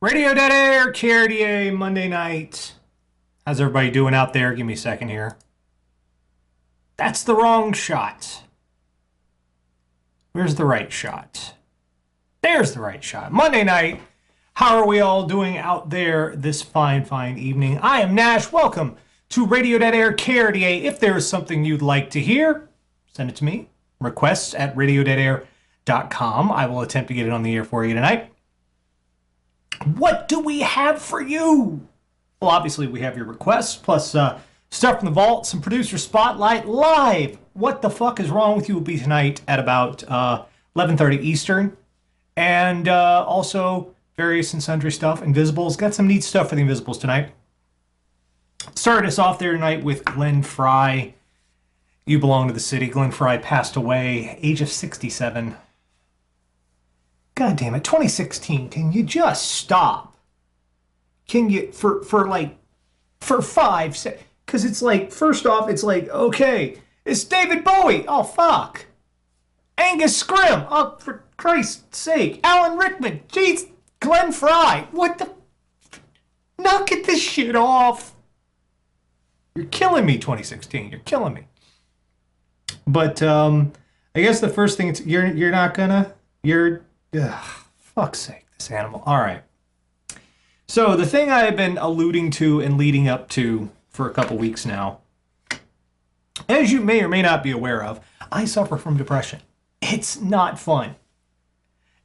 Radio Dead Air, KRDA, Monday night. How's everybody doing out there? Give me a second here. That's the wrong shot. Where's the right shot? There's the right shot. Monday night. How are we all doing out there this fine evening? I am Nash. Welcome to Radio Dead Air, KRDA. If there is something you'd like to hear, send it to me. Requests at radiodeadair.com. I will attempt to get it on the air for you tonight. What do we have for you? Well, obviously, we have your requests, plus stuff from the vault, some producer spotlight live. What the fuck is wrong with you will be tonight at about 11:30 Eastern. And also various and sundry stuff. Invisibles. Got some neat stuff for the Invisibles tonight. Started us off there tonight with Glenn Fry. You Belong to the City. Glenn Fry passed away, age of 67. God damn it, 2016, can you just stop? Can you, for 5 seconds? Because it's like, first off, it's like, okay, it's David Bowie. Oh, fuck. Angus Scrim. Oh, for Christ's sake. Alan Rickman. Jeez. Glenn Fry. What the? Knock it this shit off. You're killing me, 2016. You're killing me. But, I guess the first thing, you're not gonna, ugh, fuck's sake, this animal. All right. So the thing I've been alluding to and leading up to for a couple weeks now, as you may or may not be aware of, I suffer from depression. It's not fun.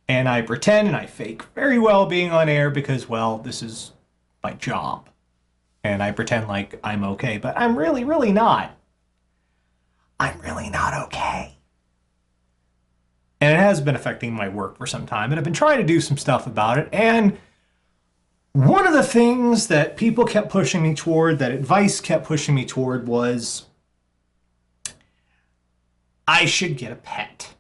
And I pretend and I fake very well being on air because, well, this is my job. And I pretend like I'm okay, but I'm really not. I'm really not okay. And it has been affecting my work for some time. And I've been trying to do some stuff about it. And one of the things that people kept pushing me toward, that advice kept pushing me toward, was I should get a pet.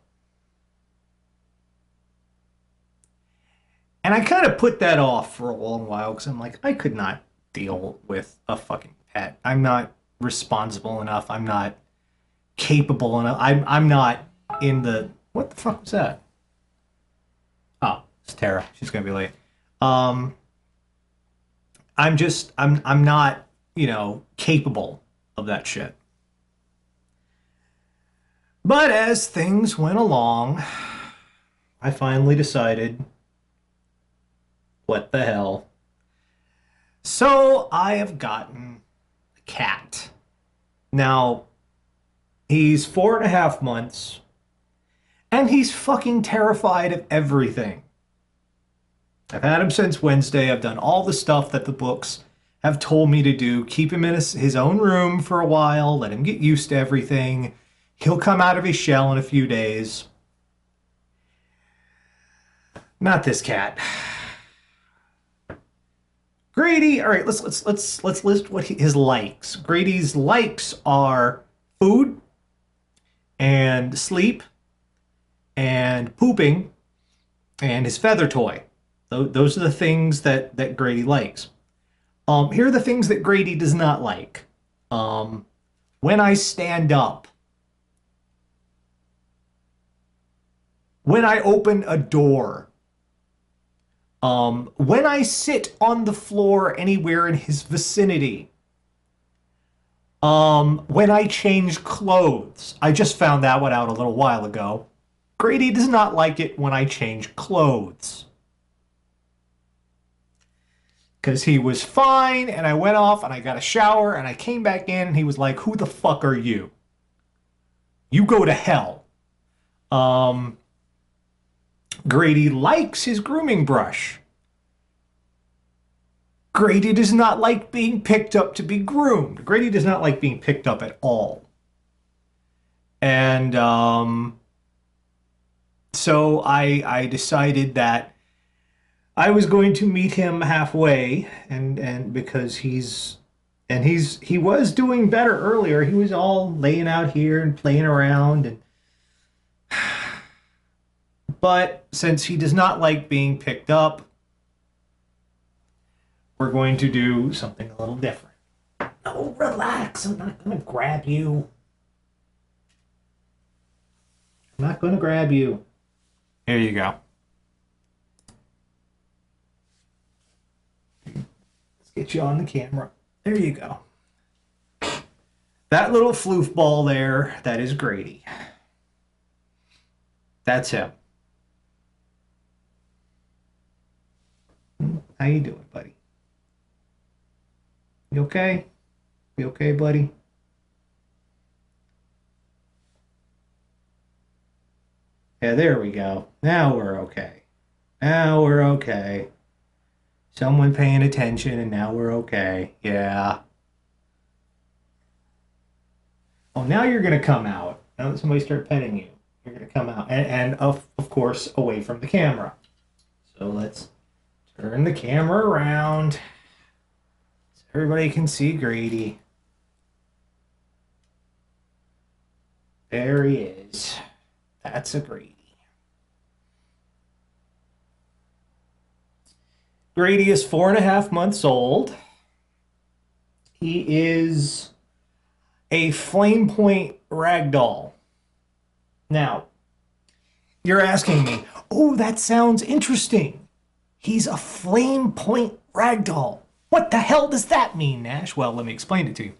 And I kind of put that off for a long while because I'm like, I could not deal with a fucking pet. I'm not responsible enough. I'm not capable enough. I'm not in the... What the fuck was that? Oh, it's Tara. She's gonna be late. I'm not, capable of that shit. But as things went along, I finally decided, what the hell? So I have gotten a cat. Now, he's 4.5 months. And he's fucking terrified of everything. I've had him since Wednesday. I've done all the stuff that the books have told me to do. Keep him in his own room for a while. Let him get used to everything. He'll come out of his shell in a few days. Not this cat. Grady. All right, let's list what his likes. Grady's likes are food and sleep and pooping, and his feather toy. Those are the things that Grady likes. Here are the things that Grady does not like. When I stand up. When I open a door. When I sit on the floor anywhere in his vicinity. When I change clothes. I just found that one out a little while ago. Grady does not like it when I change clothes. Because he was fine, and I went off, and I got a shower, and I came back in, and he was like, who the fuck are you? You go to hell. Grady likes his grooming brush. Grady does not like being picked up to be groomed. Grady does not like being picked up at all. And, so I decided that I was going to meet him halfway, and because he was doing better earlier. He was all laying out here and playing around, and but since he does not like being picked up, we're going to do something a little different. Oh, relax. I'm not going to grab you. I'm not going to grab you. Here you go. Get you on the camera. There you go. That little floof ball there, that is Grady. That's him. How you doing, buddy? You okay? You okay, buddy? Yeah, there we go. Now we're okay. Now we're okay. Someone paying attention, and now we're okay. Yeah. Oh, now you're going to come out. Now that somebody start petting you, you're going to come out. And of course, away from the camera. So let's turn the camera around so everybody can see Grady. There he is. That's a Grady. Grady is 4.5 months old. He is a flame point ragdoll. Now, you're asking me, oh, that sounds interesting. He's a flame point ragdoll. What the hell does that mean, Nash? Well, let me explain it to you.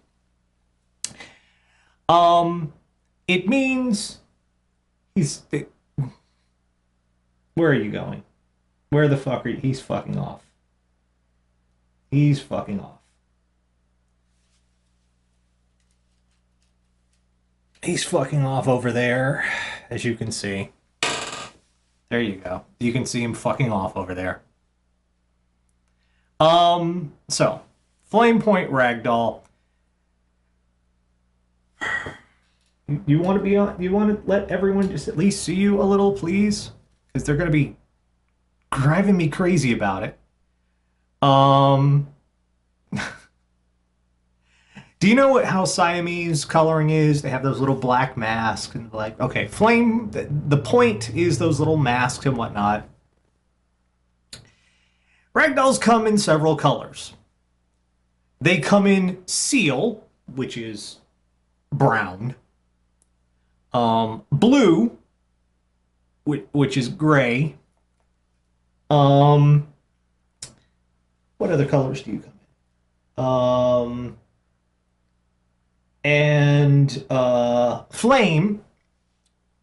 It means where are you going? Where the fuck are you? He's fucking off. He's fucking off. He's fucking off over there, as you can see. There you go. You can see him fucking off over there. So, flame point ragdoll. You want to be on? You want to let everyone just at least see you a little, please? Because they're going to be driving me crazy about it. Do you know how Siamese coloring is? They have those little black masks and like, okay, flame, the point is those little masks and whatnot. Ragdolls come in several colors. They come in seal, which is brown, blue, which is gray. What other colors do you come in? And flame,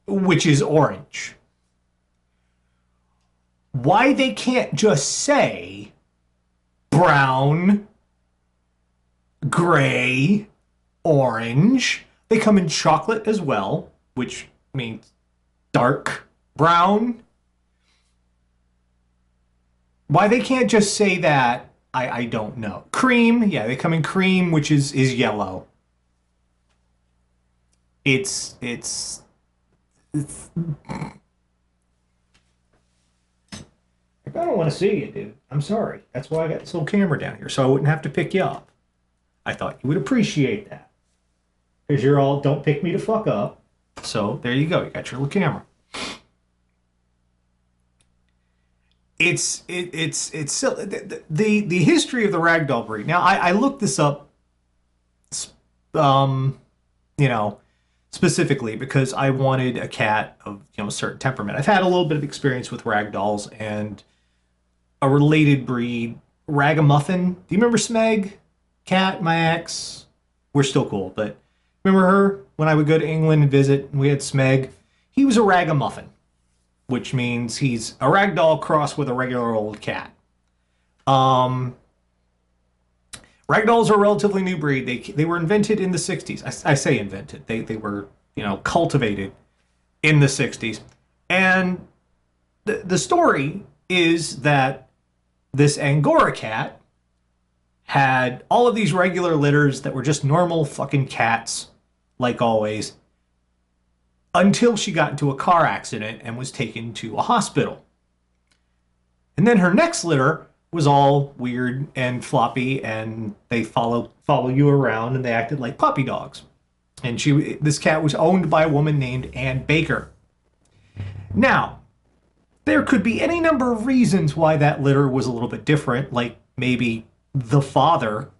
which is orange. Why they can't just say brown, gray, orange. They come in chocolate as well, which means dark brown. Why they can't just say that, I don't know. Cream, yeah, they come in cream, which is yellow. It's I don't want to see you, dude. I'm sorry. That's why I got this little camera down here, so I wouldn't have to pick you up. I thought you would appreciate that. Because you're all, don't pick me to fuck up. So there you go. You got your little camera. It's the history of the ragdoll breed. Now I looked this up, you know, specifically because I wanted a cat of, you know, a certain temperament. I've had a little bit of experience with ragdolls and a related breed, Ragamuffin. Do you remember Smeg? Cat, my ex. We're still cool, but remember her when I would go to England and visit and we had Smeg? He was a Ragamuffin, which means he's a ragdoll crossed with a regular old cat. Ragdolls are a relatively new breed. They were invented in the 60s. I say invented. They were, you know, cultivated in the 60s. And the story is that this Angora cat had all of these regular litters that were just normal fucking cats, like always, until she got into a car accident and was taken to a hospital. And then her next litter was all weird and floppy, and they follow you around, and they acted like puppy dogs. And this cat was owned by a woman named Ann Baker. Now, there could be any number of reasons why that litter was a little bit different, like maybe the father,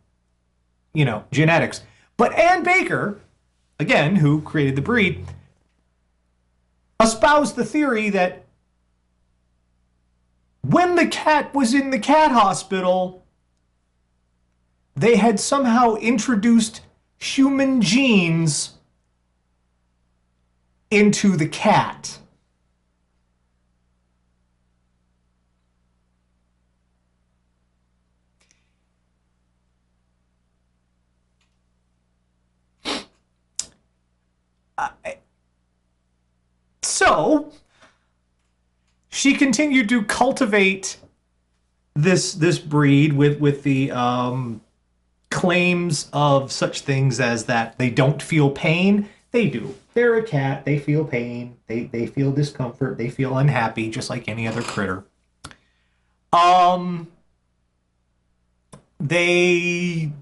you know, genetics. But Ann Baker, again, who created the breed, espoused the theory that when the cat was in the cat hospital, they had somehow introduced human genes into the cat. So she continued to cultivate this breed with the claims of such things as that they don't feel pain. They do. They're a cat. They feel pain. They feel discomfort. They feel unhappy, just like any other critter. They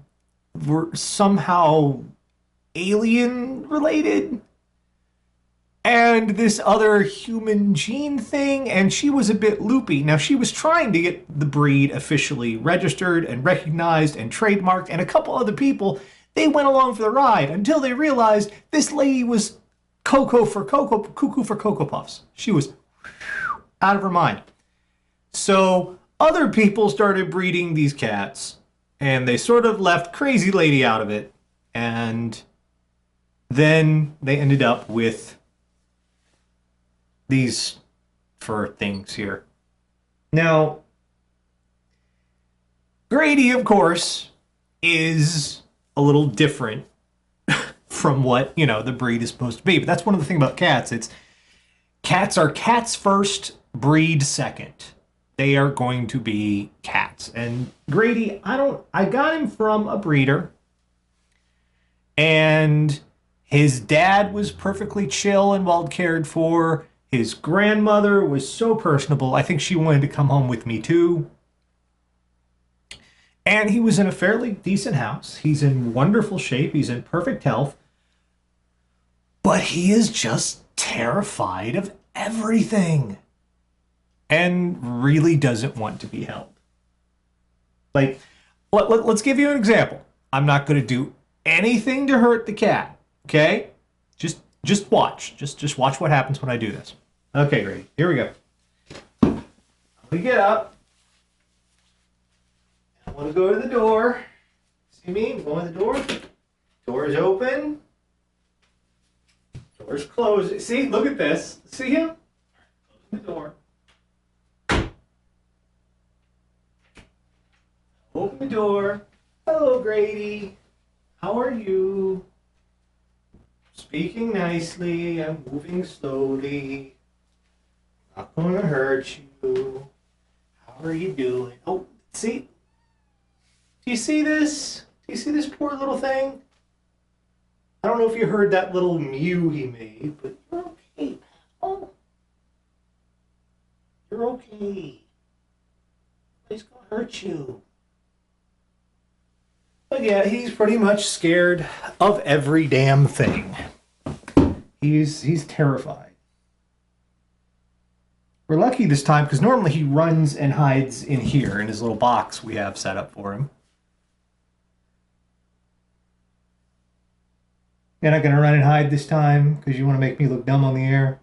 were somehow alien related, and this other human gene thing, and she was a bit loopy. Now, she was trying to get the breed officially registered and recognized and trademarked, and a couple other people, they went along for the ride until they realized this lady was cuckoo for Cocoa Puffs. She was out of her mind. So other people started breeding these cats, and they sort of left Crazy Lady out of it, and then they ended up with these fur things here. Now, Grady, of course, is a little different from what, you know, the breed is supposed to be. But that's one of the things about cats. It's cats are cats first, breed second. They are going to be cats. And Grady, I got him from a breeder, and his dad was perfectly chill and well cared for. His grandmother was so personable. I think she wanted to come home with me too. And he was in a fairly decent house. He's in wonderful shape. He's in perfect health. But he is just terrified of everything and really doesn't want to be held. Like, let's give you an example. I'm not going to do anything to hurt the cat, okay? Just watch. Just watch what happens when I do this. Okay, Grady, here we go. I'm gonna get up. I want to go to the door. See me? I'm going to the door. Door's open. Door's closed. See? Look at this. See him? Closing the door. Open the door. Hello, Grady. How are you? Speaking nicely. I'm moving slowly. Not going to hurt you. How are you doing? Oh, see? Do you see this? Do you see this poor little thing? I don't know if you heard that little mew he made, but you're okay, pal. You're okay. Nobody's going to hurt you. But yeah, he's pretty much scared of every damn thing. He's terrified. We're lucky this time because normally he runs and hides in here in his little box we have set up for him. You're not going to run and hide this time because you want to make me look dumb on the air?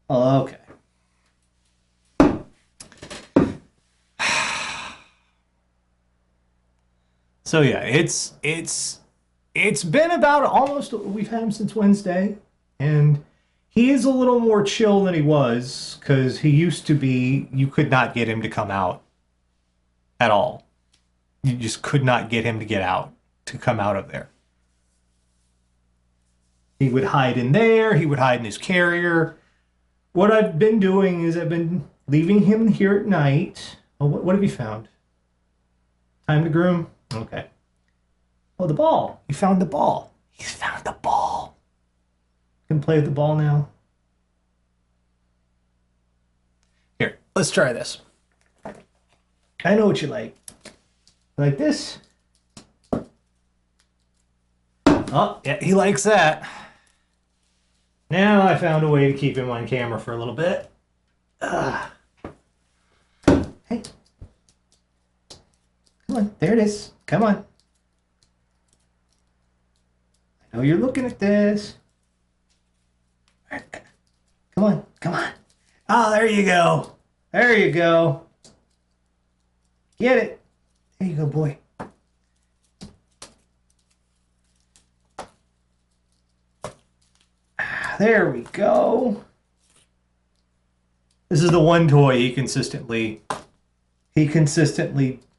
Oh, okay. So yeah, it's been about almost, we've had him since Wednesday, and he is a little more chill than he was, because he used to be, you could not get him to come out at all. You just could not get him to get out, to come out of there. He would hide in there, he would hide in his carrier. What I've been doing is I've been leaving him here at night. Oh, what have you found? Time to groom? Okay. Oh, the ball. You found the ball. He's found the ball. You can play with the ball now. Here, let's try this. I know what you like. Like this? Oh, yeah, he likes that. Now I found a way to keep him on camera for a little bit. Hey. Come on, there it is. Come on. I know you're looking at this. Come on, come on. Oh, there you go. There you go. Get it. There you go, boy. There we go. This is the one toy he consistently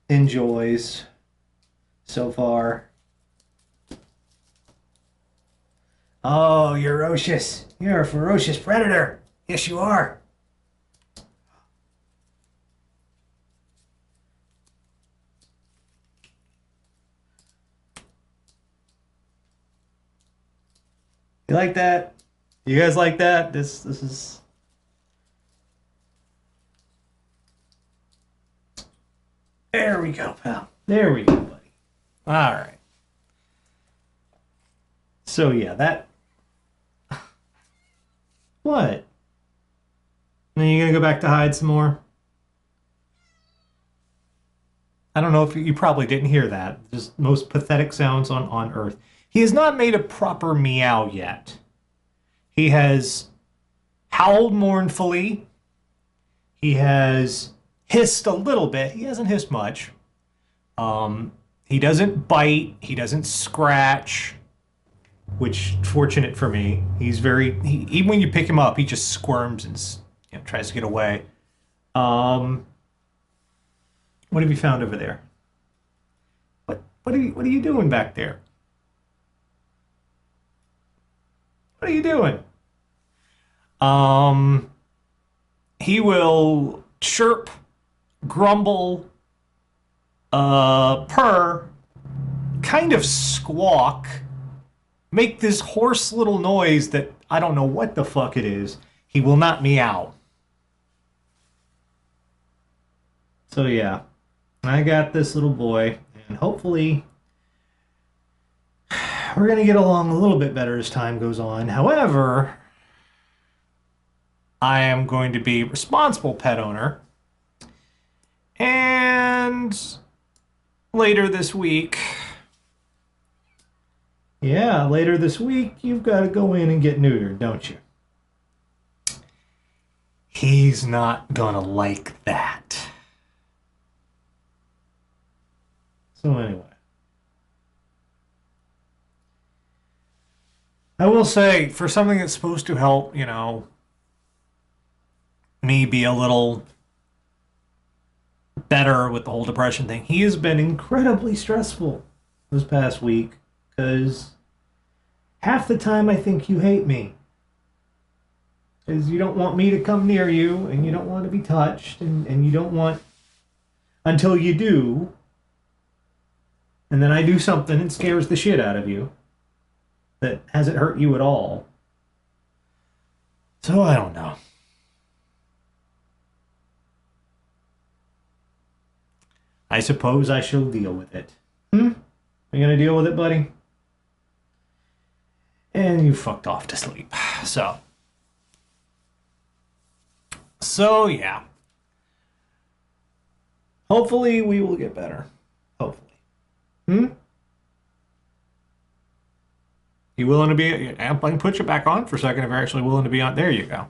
enjoys so far. Oh, you're ferocious. You're a ferocious predator. Yes, you are. You like that? You guys like that? This is... There we go, pal. There we go, buddy. All right. So yeah, that... What? Then you gonna go back to hide some more? I don't know if you probably didn't hear that. Just most pathetic sounds on Earth. He has not made a proper meow yet. He has howled mournfully. He has hissed a little bit. He hasn't hissed much. He doesn't bite. He doesn't scratch, which fortunate for me. He's very, even when you pick him up, he just squirms and tries to get away. What have you found over there? What are you doing back there? What are you doing? He will chirp, grumble, purr, kind of squawk, make this hoarse little noise that I don't know what the fuck it is. He will not meow. So yeah, I got this little boy, and hopefully we're going to get along a little bit better as time goes on. However, I am going to be responsible pet owner. And later this week, you've got to go in and get neutered, don't you? He's not gonna like that. So anyway. I will say, for something that's supposed to help, me be a little better with the whole depression thing, he has been incredibly stressful this past week, because half the time I think you hate me. Because you don't want me to come near you, and you don't want to be touched, and you don't want, until you do, and then I do something that scares the shit out of you that hasn't hurt you at all. So I don't know. I suppose I shall deal with it. Are you gonna deal with it, buddy? And you fucked off to sleep. So yeah. Hopefully we will get better. Hopefully. You willing to be... I can put you back on for a second if you're actually willing to be on... There you go.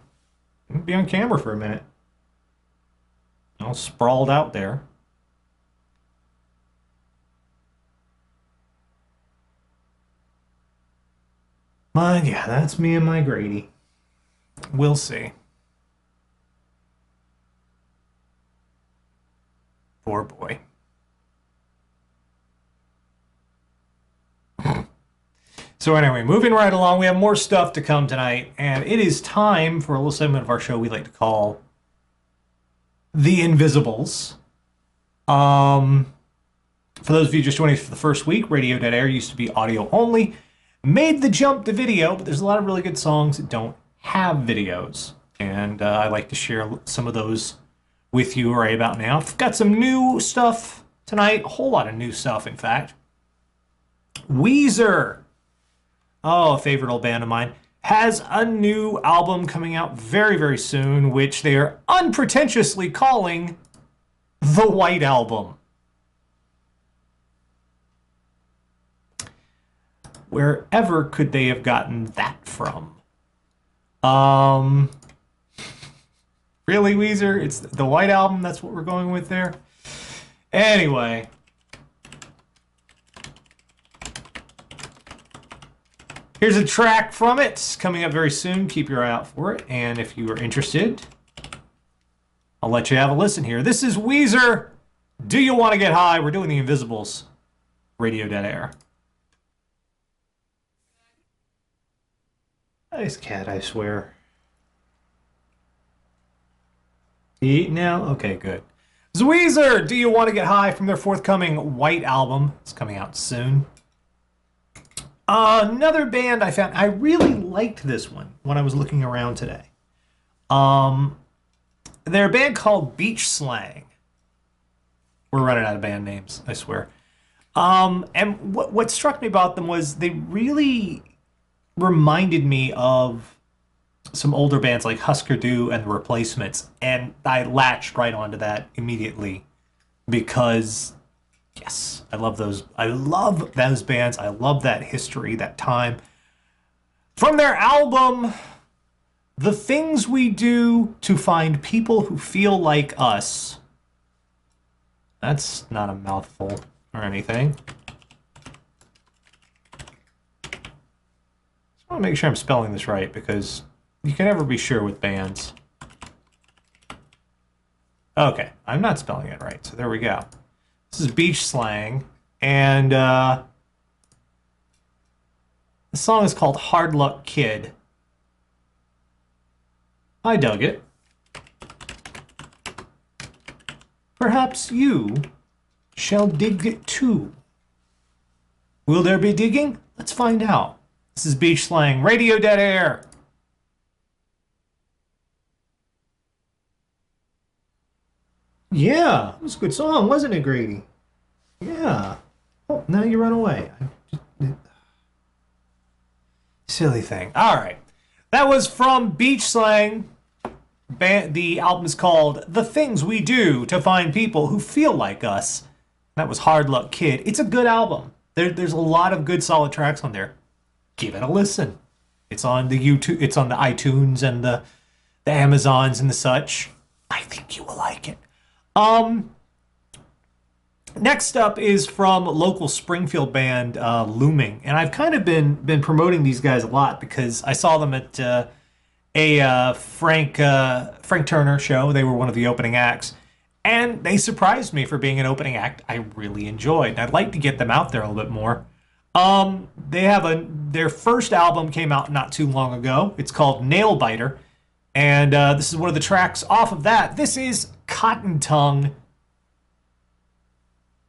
You can be on camera for a minute. All sprawled out there. But yeah, that's me and my Grady. We'll see. Poor boy. So anyway, moving right along, we have more stuff to come tonight, and it is time for a little segment of our show we like to call The Invisibles. For those of you just joining us for the first week, Radio Dead Air used to be audio only. Made the jump to video, but there's a lot of really good songs that don't have videos. And I like to share some of those with you right about now. I've got some new stuff tonight, a whole lot of new stuff, in fact. Weezer, a favorite old band of mine, has a new album coming out very, very soon, which they are unpretentiously calling The White Album. Wherever could they have gotten that from? Really, Weezer? It's the White Album? That's what we're going with there? Anyway, Here's a track from it coming up very soon. Keep your eye out for it. And if you are interested, I'll let you have a listen here. This is Weezer. Do You Want to Get High? We're doing the Invisibles. Radio Dead Air. Nice cat, I swear. You eating now? Okay, good. Weezer, Do You Want to Get High from their forthcoming White album. It's coming out soon. Another band I found, I really liked this one when I was looking around today. They're a band called Beach Slang. We're running out of band names, I swear. And what struck me about them was they really reminded me of some older bands like Husker Du and The Replacements, and I latched right onto that immediately because, yes, I love those. I love those bands. I love that history, that time. From their album, The Things We Do to Find People Who Feel Like Us. That's not a mouthful or anything. I want to make sure I'm spelling this right because you can never be sure with bands. Okay, I'm not spelling it right, so there we go. This is Beach Slang, and the song is called Hard Luck Kid. I dug it. Perhaps you shall dig it too. Will there be digging? Let's find out. This is Beach Slang, Radio Dead Air. Yeah, it was a good song, wasn't it, Grady? Yeah. Oh, now you run away. Silly thing. All right. That was from Beach Slang. The album is called The Things We Do to Find People Who Feel Like Us. That was Hard Luck Kid. It's a good album. There's a lot of good solid tracks on there. Give it a listen. It's on the YouTube, it's on the iTunes and the Amazons and the such. I think you will like it. Next up is from local Springfield band Looming, and I've kind of been promoting these guys a lot because I saw them at a Frank Turner show. They were one of the opening acts, and they surprised me for being an opening act I really enjoyed. And I'd like to get them out there a little bit more. They have their first album came out not too long ago. It's called Nail Biter, and this is one of the tracks off of that. This is Cotton Tongue.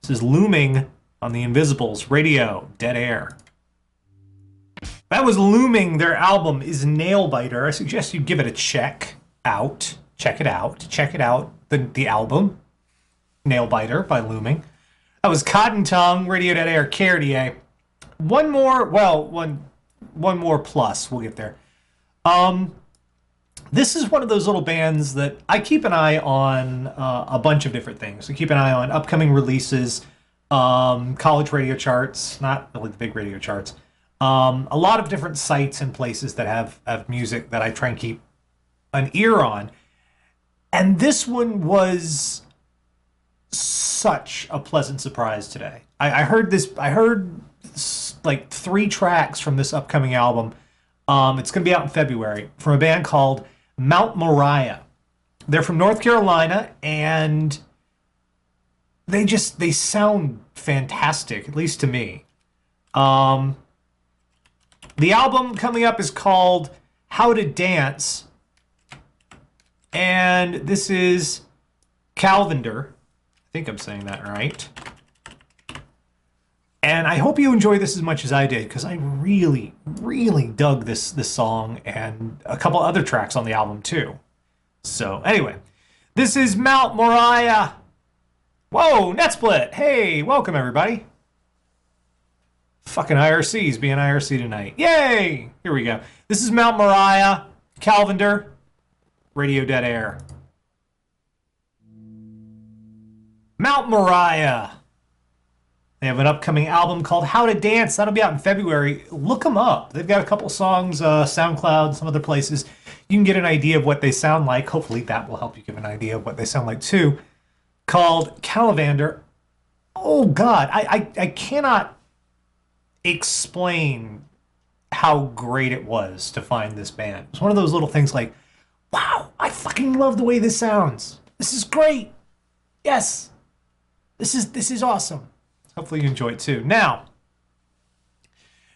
This is Looming on the Invisibles, Radio Dead Air. That was Looming. Their album is Nail Biter. I suggest you give it a check out. Check it out. Check it out. The album, Nail Biter by Looming. That was Cotton Tongue, Radio Dead Air, KRDA. One more plus. We'll get there. This is one of those little bands that I keep an eye on a bunch of different things. I keep an eye on upcoming releases, college radio charts, not really the big radio charts. A lot of different sites and places that have music that I try and keep an ear on. And this one was such a pleasant surprise today. I heard like 3 tracks from this upcoming album. It's going to be out in February from a band called Mount Moriah. They're from North Carolina, and they sound fantastic, at least to me. The album coming up is called How to Dance, and this is Calvender. I think I'm saying that right. And I hope you enjoy this as much as I did, because I really, really dug this song and a couple other tracks on the album too. So anyway, this is Mount Moriah. Whoa, NetSplit. Hey, welcome everybody. Fucking IRC's being IRC tonight. Yay! Here we go. This is Mount Moriah, Calvender, Radio Dead Air. Mount Moriah. They have an upcoming album called How to Dance. That'll be out in February. Look them up. They've got a couple songs, SoundCloud, some other places. You can get an idea of what they sound like. Hopefully that will help you give an idea of what they sound like too. Called Calvander. Oh God, I cannot explain how great it was to find this band. It was one of those little things like, wow, I fucking love the way this sounds. This is great. Yes. This is awesome. Hopefully you enjoy it too. Now,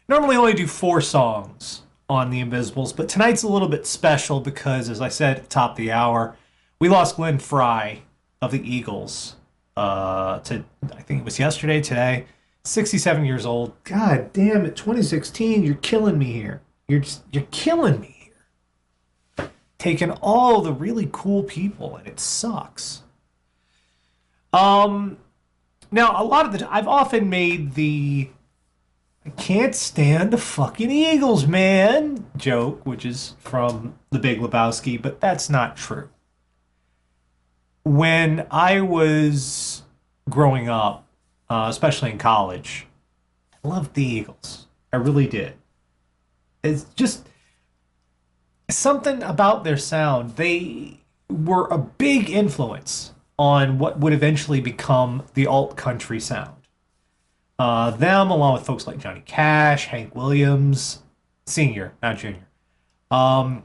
normally I only do 4 songs on The Invisibles, but tonight's a little bit special because, as I said at the top of the hour, we lost Glenn Frey of the Eagles to, I think it was yesterday, today. 67 years old. God damn it, 2016, you're killing me here. You're killing me here. Taking all the really cool people, and it sucks. Now, a lot of I've often made the I can't stand the fucking Eagles, man joke, which is from The Big Lebowski, but that's not true. When I was growing up, especially in college, I loved the Eagles. I really did. It's just something about their sound. They were a big influence on what would eventually become the alt country sound. Them, along with folks like Johnny Cash, Hank Williams, Sr., not Junior. The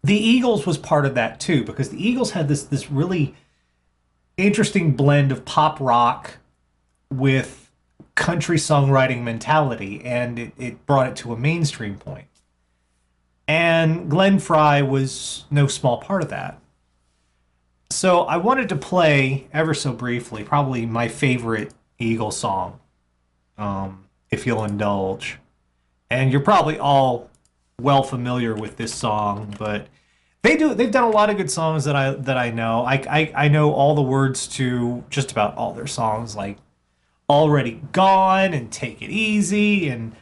Eagles was part of that too, because the Eagles had this really interesting blend of pop rock with country songwriting mentality, and it brought it to a mainstream point. And Glenn Frey was no small part of that. So I wanted to play, ever so briefly, probably my favorite Eagles song, if you'll indulge. And you're probably all well familiar with this song, but they've done a lot of good songs that I know. I know all the words to just about all their songs, like Already Gone and Take It Easy and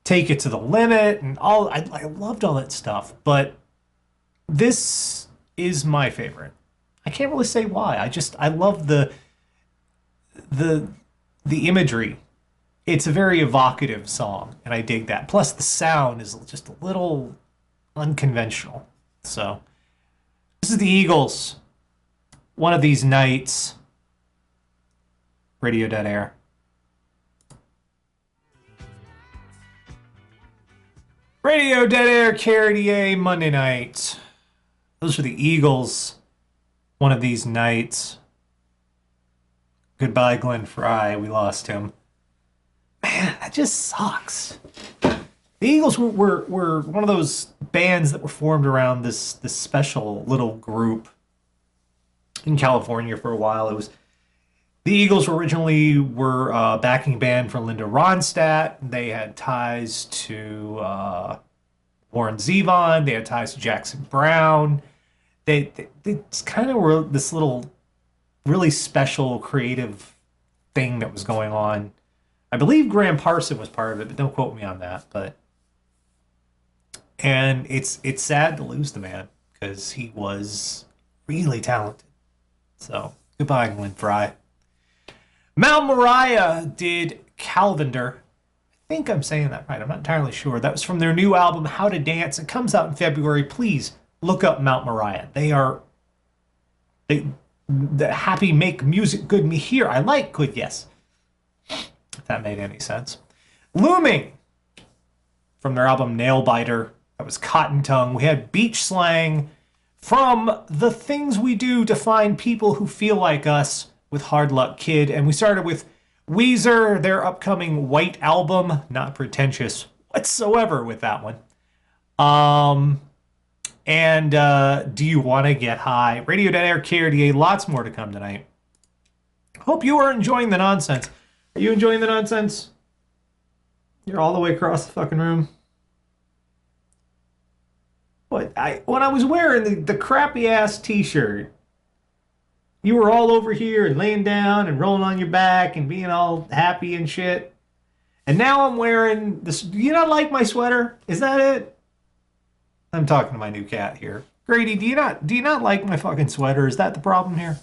Take It to the Limit and all. I loved all that stuff, but this is my favorite. I can't really say why. I love the imagery. It's a very evocative song, and I dig that. Plus, the sound is just a little unconventional. So, this is the Eagles. One of These Nights. Radio Dead Air. Radio Dead Air, KRDA, Monday night. Those are the Eagles. One of These Nights. Goodbye, Glenn Frey. We lost him. Man, that just sucks. The Eagles were one of those bands that were formed around this special little group in California for a while. It was the Eagles originally were a backing band for Linda Ronstadt. They had ties to Warren Zevon. They had ties to Jackson Browne. They kind of were this little really special creative thing that was going on. I believe Graham Parson was part of it, but don't quote me on that. And it's sad to lose the man because he was really talented. So goodbye, Glenn Frey. Mount Moriah did Calvender. I think I'm saying that right. I'm not entirely sure. That was from their new album, How to Dance. It comes out in February. Please look up Mount Moriah. The happy make music good me here. I like good, yes. If that made any sense. Looming from their album Nailbiter. That was Cotton Tongue. We had Beach Slang from The Things We Do to Find People Who Feel Like Us with Hard Luck Kid. And we started with Weezer, their upcoming White Album. Not pretentious whatsoever with that one. And Do You Want to Get High? Radio Dead Air, KRDA. Lots more to come tonight. Hope you are enjoying the nonsense. Are you enjoying the nonsense? You're all the way across the fucking room. When I was wearing the crappy ass t-shirt, you were all over here and laying down and rolling on your back and being all happy and shit. And now I'm wearing this. Do you not like my sweater? Is that it? I'm talking to my new cat here. Grady, do you not like my fucking sweater? Is that the problem here?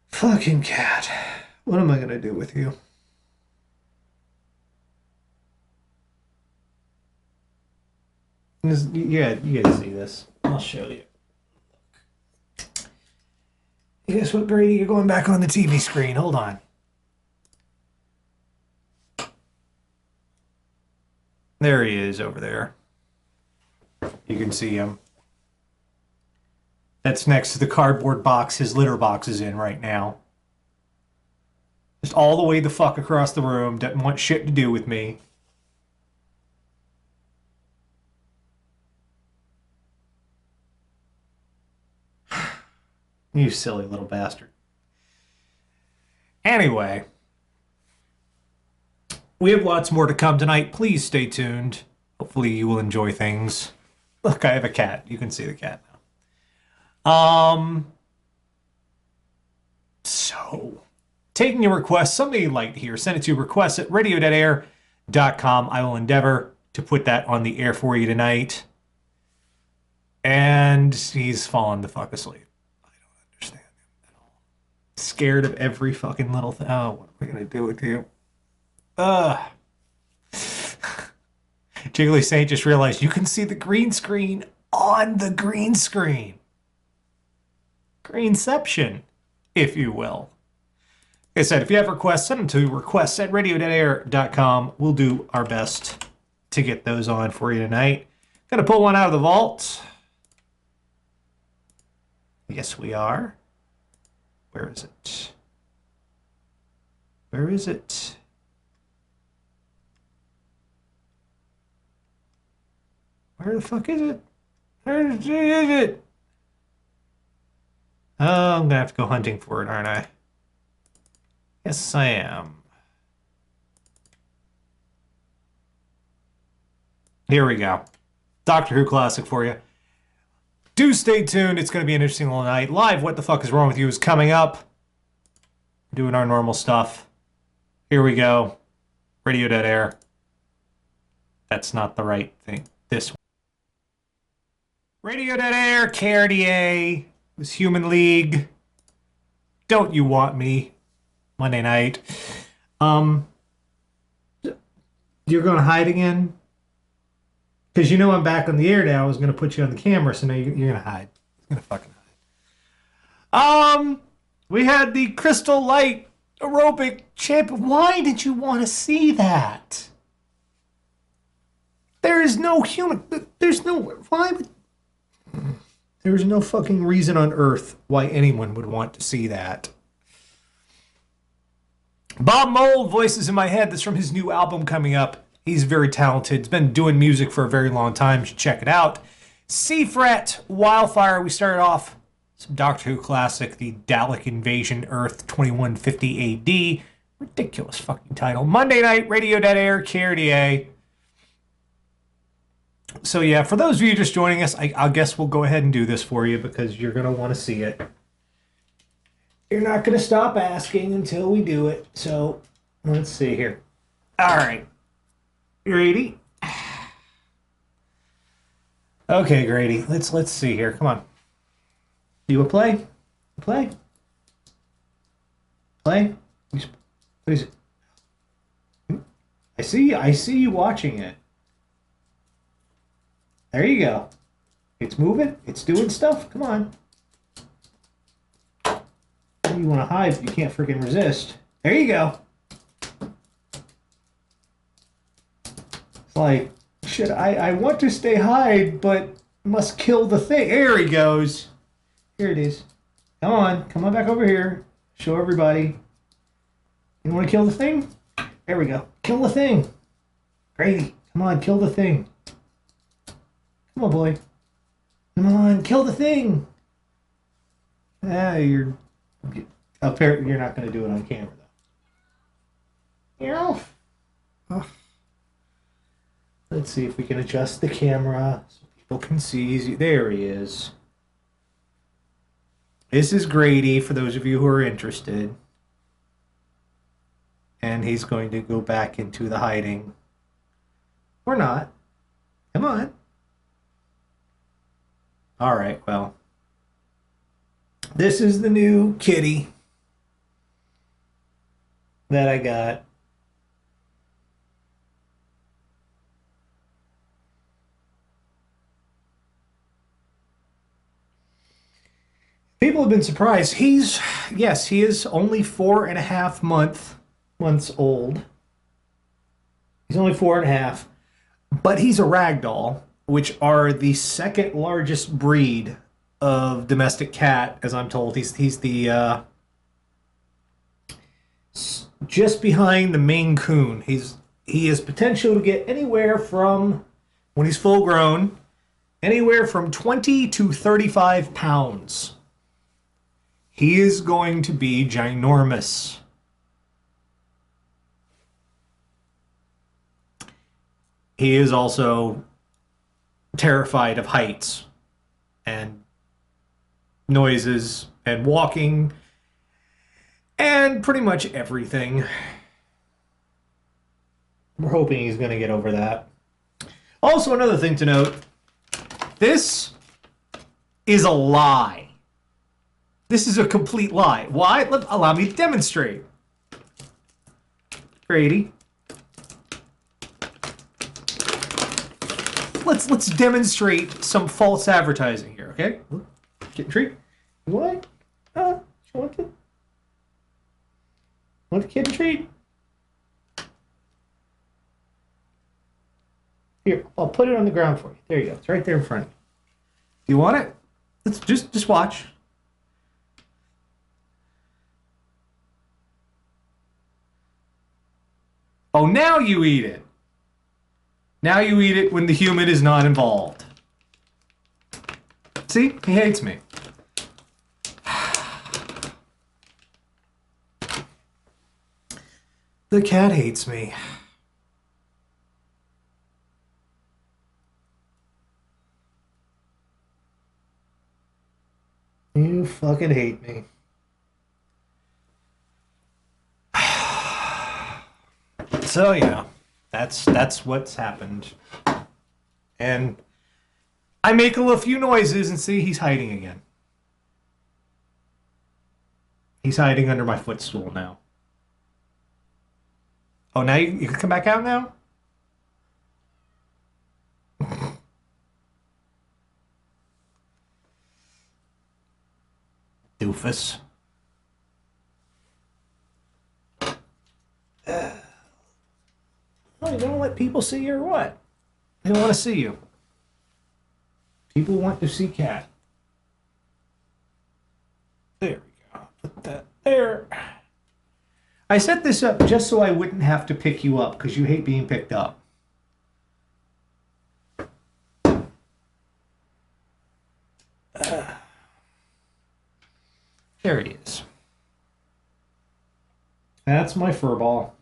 Fucking cat. What am I gonna do with you? Yeah, you guys see this. I'll show you. Guess what, Grady? You're going back on the TV screen. Hold on. There he is over there. You can see him. That's next to the cardboard box his litter box is in right now. Just all the way the fuck across the room. Doesn't want shit to do with me. You silly little bastard. Anyway. We have lots more to come tonight. Please stay tuned. Hopefully you will enjoy things. Look, I have a cat. You can see the cat now. So, taking your request, something you'd like to hear, send it to requests@radio.air.com. I will endeavor to put that on the air for you tonight. And he's fallen the fuck asleep. I don't understand him at all. Scared of every fucking little thing. Oh, what am I going to do with you? Jiggly Saint just realized you can see the green screen on the green screen. Greenception, if you will. Like I said, if you have requests, send them to requests@radio.air.com. We'll do our best to get those on for you tonight. Gonna pull one out of the vault. Yes, we are. Where is it? Where is it? Where the fuck is it? Where is it? Oh, I'm gonna have to go hunting for it, aren't I? Yes, I am. Here we go. Doctor Who classic for you. Do stay tuned. It's going to be an interesting little night. Live What the Fuck Is Wrong With You is coming up. Doing our normal stuff. Here we go. Radio.air. That's not the right thing. This one. Radio.air, KRDA. It was Human League. Don't You Want Me? Monday night. You're going to hide again? Because you know I'm back on the air now. I was going to put you on the camera, so now you're going to hide. You're going to fucking hide. We had the Crystal Light aerobic champion. Why did you want to see that? There is no human. There's no. Why would. There's no fucking reason on earth why anyone would want to see that. Bob Mould, Voices in My Head. That's from his new album coming up. He's very talented. He's been doing music for a very long time. You should check it out. Seafret, Wildfire. We started off some Doctor Who classic, the Dalek Invasion Earth 2150 AD. Ridiculous fucking title. Monday night, Radio.air, KRDA. So yeah, for those of you just joining us, I guess we'll go ahead and do this for you because you're going to want to see it. You're not going to stop asking until we do it. So let's see here. All right. Grady. Okay, Grady. Let's see here. Come on. You will play? Play? Play? What is it? I see you watching it. There you go. It's moving. It's doing stuff. Come on. You want to hide, but you can't freaking resist. There you go. It's like, shit, I want to stay hide, but must kill the thing. There he goes. Here it is. Come on. Come on back over here. Show everybody. You want to kill the thing? There we go. Kill the thing. Grady, come on, kill the thing. Come on, boy. Come on, kill the thing. You're apparently you're not going to do it on camera though. Oh. Let's see if we can adjust the camera so people can see. There he is. This is Grady for those of you who are interested. And he's going to go back into the hiding. Or not. Come on. All right, well. This is the new kitty that I got. People have been surprised. He is only 4.5 months old. He's only 4.5. But he's a ragdoll, which are the second largest breed of domestic cat, as I'm told. He's the just behind the Maine Coon. He has potential to get anywhere from, when he's full grown, anywhere from 20 to 35 pounds. He is going to be ginormous. He is also terrified of heights and noises and walking and pretty much everything. We're hoping he's going to get over that. Also, another thing to note, this is a lie. This is a complete lie. Why? Allow me to demonstrate. Grady. Let's demonstrate some false advertising here, okay? Kitten treat. You want? You want it? Want the kitten treat? Here, I'll put it on the ground for you. There you go. It's right there in front of you. Do you want it? Let's just watch. Oh, now you eat it. Now you eat it when the human is not involved. See? He hates me. The cat hates me. You fucking hate me. So yeah, that's what's happened. And I make a few noises and see he's hiding again. He's hiding under my footstool now. Oh, now you can come back out now? Doofus. Oh, you don't let people see you or what? They don't want to see you. People want to see cat. There we go. Put that there. I set this up just so I wouldn't have to pick you up because you hate being picked up. There he is. That's my fur ball.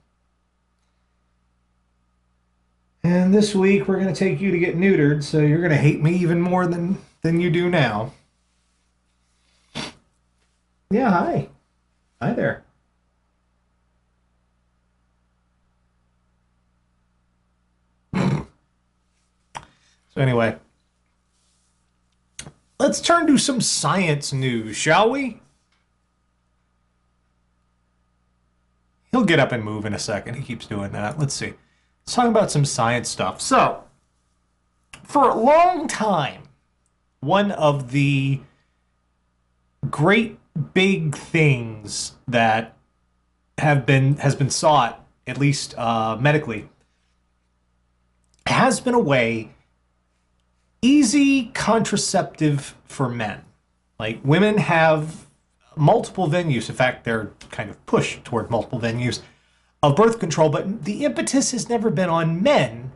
And this week we're going to take you to get neutered, so you're going to hate me even more than you do now. Yeah, hi. Hi there. So anyway, let's turn to some science news, shall we? He'll get up and move in a second. He keeps doing that. Let's see. Let's talk about some science stuff. So, for a long time, one of the great big things that has been sought, at least medically, has been a way easy contraceptive for men. Like, women have multiple venues. In fact, they're kind of pushed toward multiple venues of birth control, but the impetus has never been on men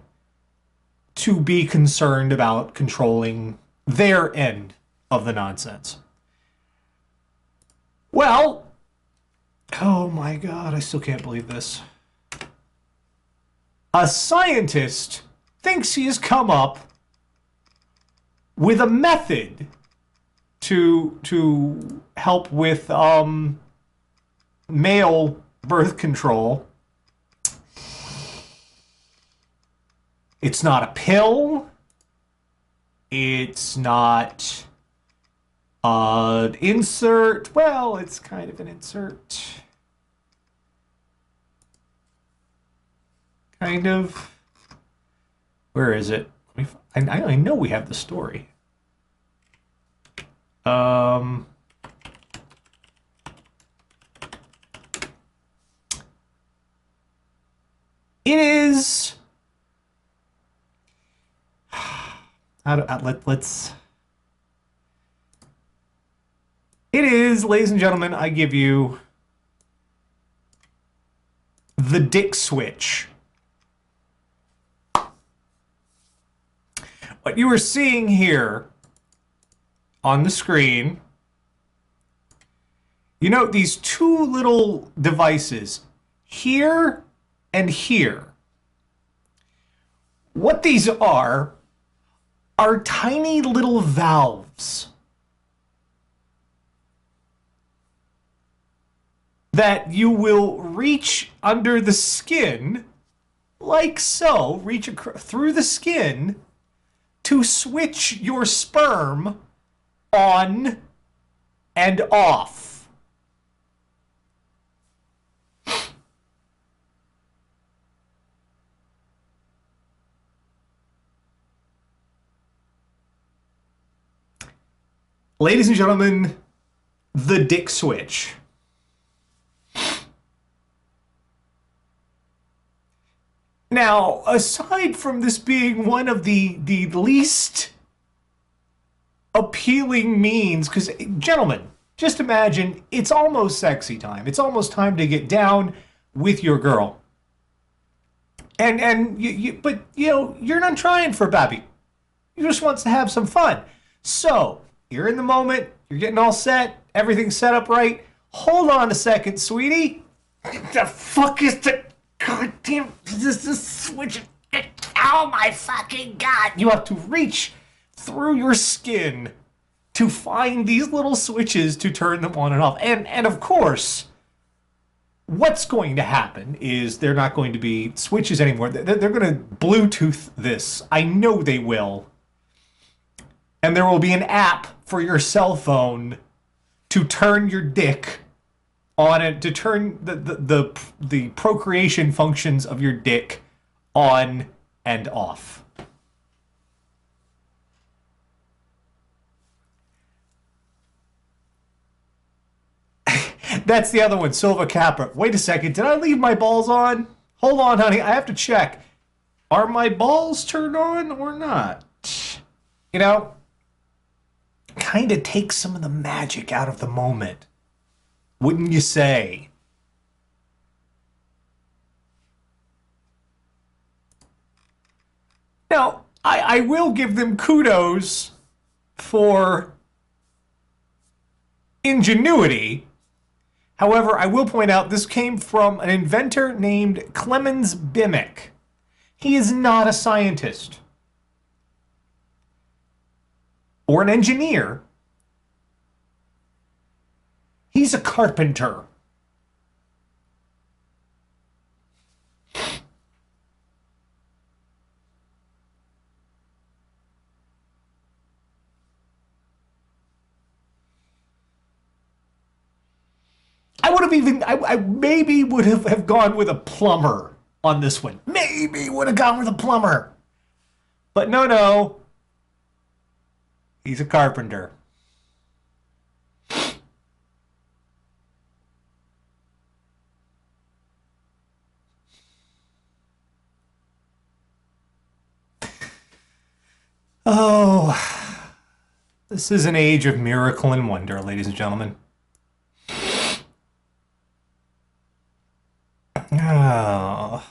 to be concerned about controlling their end of the nonsense. Well, oh my God, I still can't believe this. A scientist thinks he has come up with a method to help with male birth control. It's not a pill. It's not an insert. Well, it's kind of an insert. Kind of. Where is it? I know we have the story. It is Let's. It is, ladies and gentlemen, I give you the dick switch. What you are seeing here on the screen, you note these two little devices here and here. What these are tiny little valves that you will reach under the skin, like so, reach through the skin to switch your sperm on and off. Ladies and gentlemen, the dick switch. Now, aside from this being one of the least appealing means, because, gentlemen, just imagine it's almost sexy time. It's almost time to get down with your girl. But you're not trying for baby. You just wants to have some fun. So, you're in the moment, you're getting all set, everything's set up right. Hold on a second, sweetie. The fuck is the goddamn this switch? Oh my fucking god! You have to reach through your skin to find these little switches to turn them on and off. And of course, what's going to happen is they're not going to be switches anymore. They're going to Bluetooth this. I know they will. And there will be an app for your cell phone to turn your dick on it, to turn the procreation functions of your dick on and off. That's the other one, Silva Capra. Wait a second, did I leave my balls on? Hold on, honey, I have to check. Are my balls turned on or not? You know, kind of takes some of the magic out of the moment. Wouldn't you say? Now, I will give them kudos for ingenuity. However, I will point out this came from an inventor named Clemens Bimick. He is not a scientist or an engineer. He's a carpenter. I would have I maybe would have gone with a plumber on this one. Maybe would have gone with a plumber. But no. He's a carpenter. Oh, this is an age of miracle and wonder, ladies and gentlemen. Oh.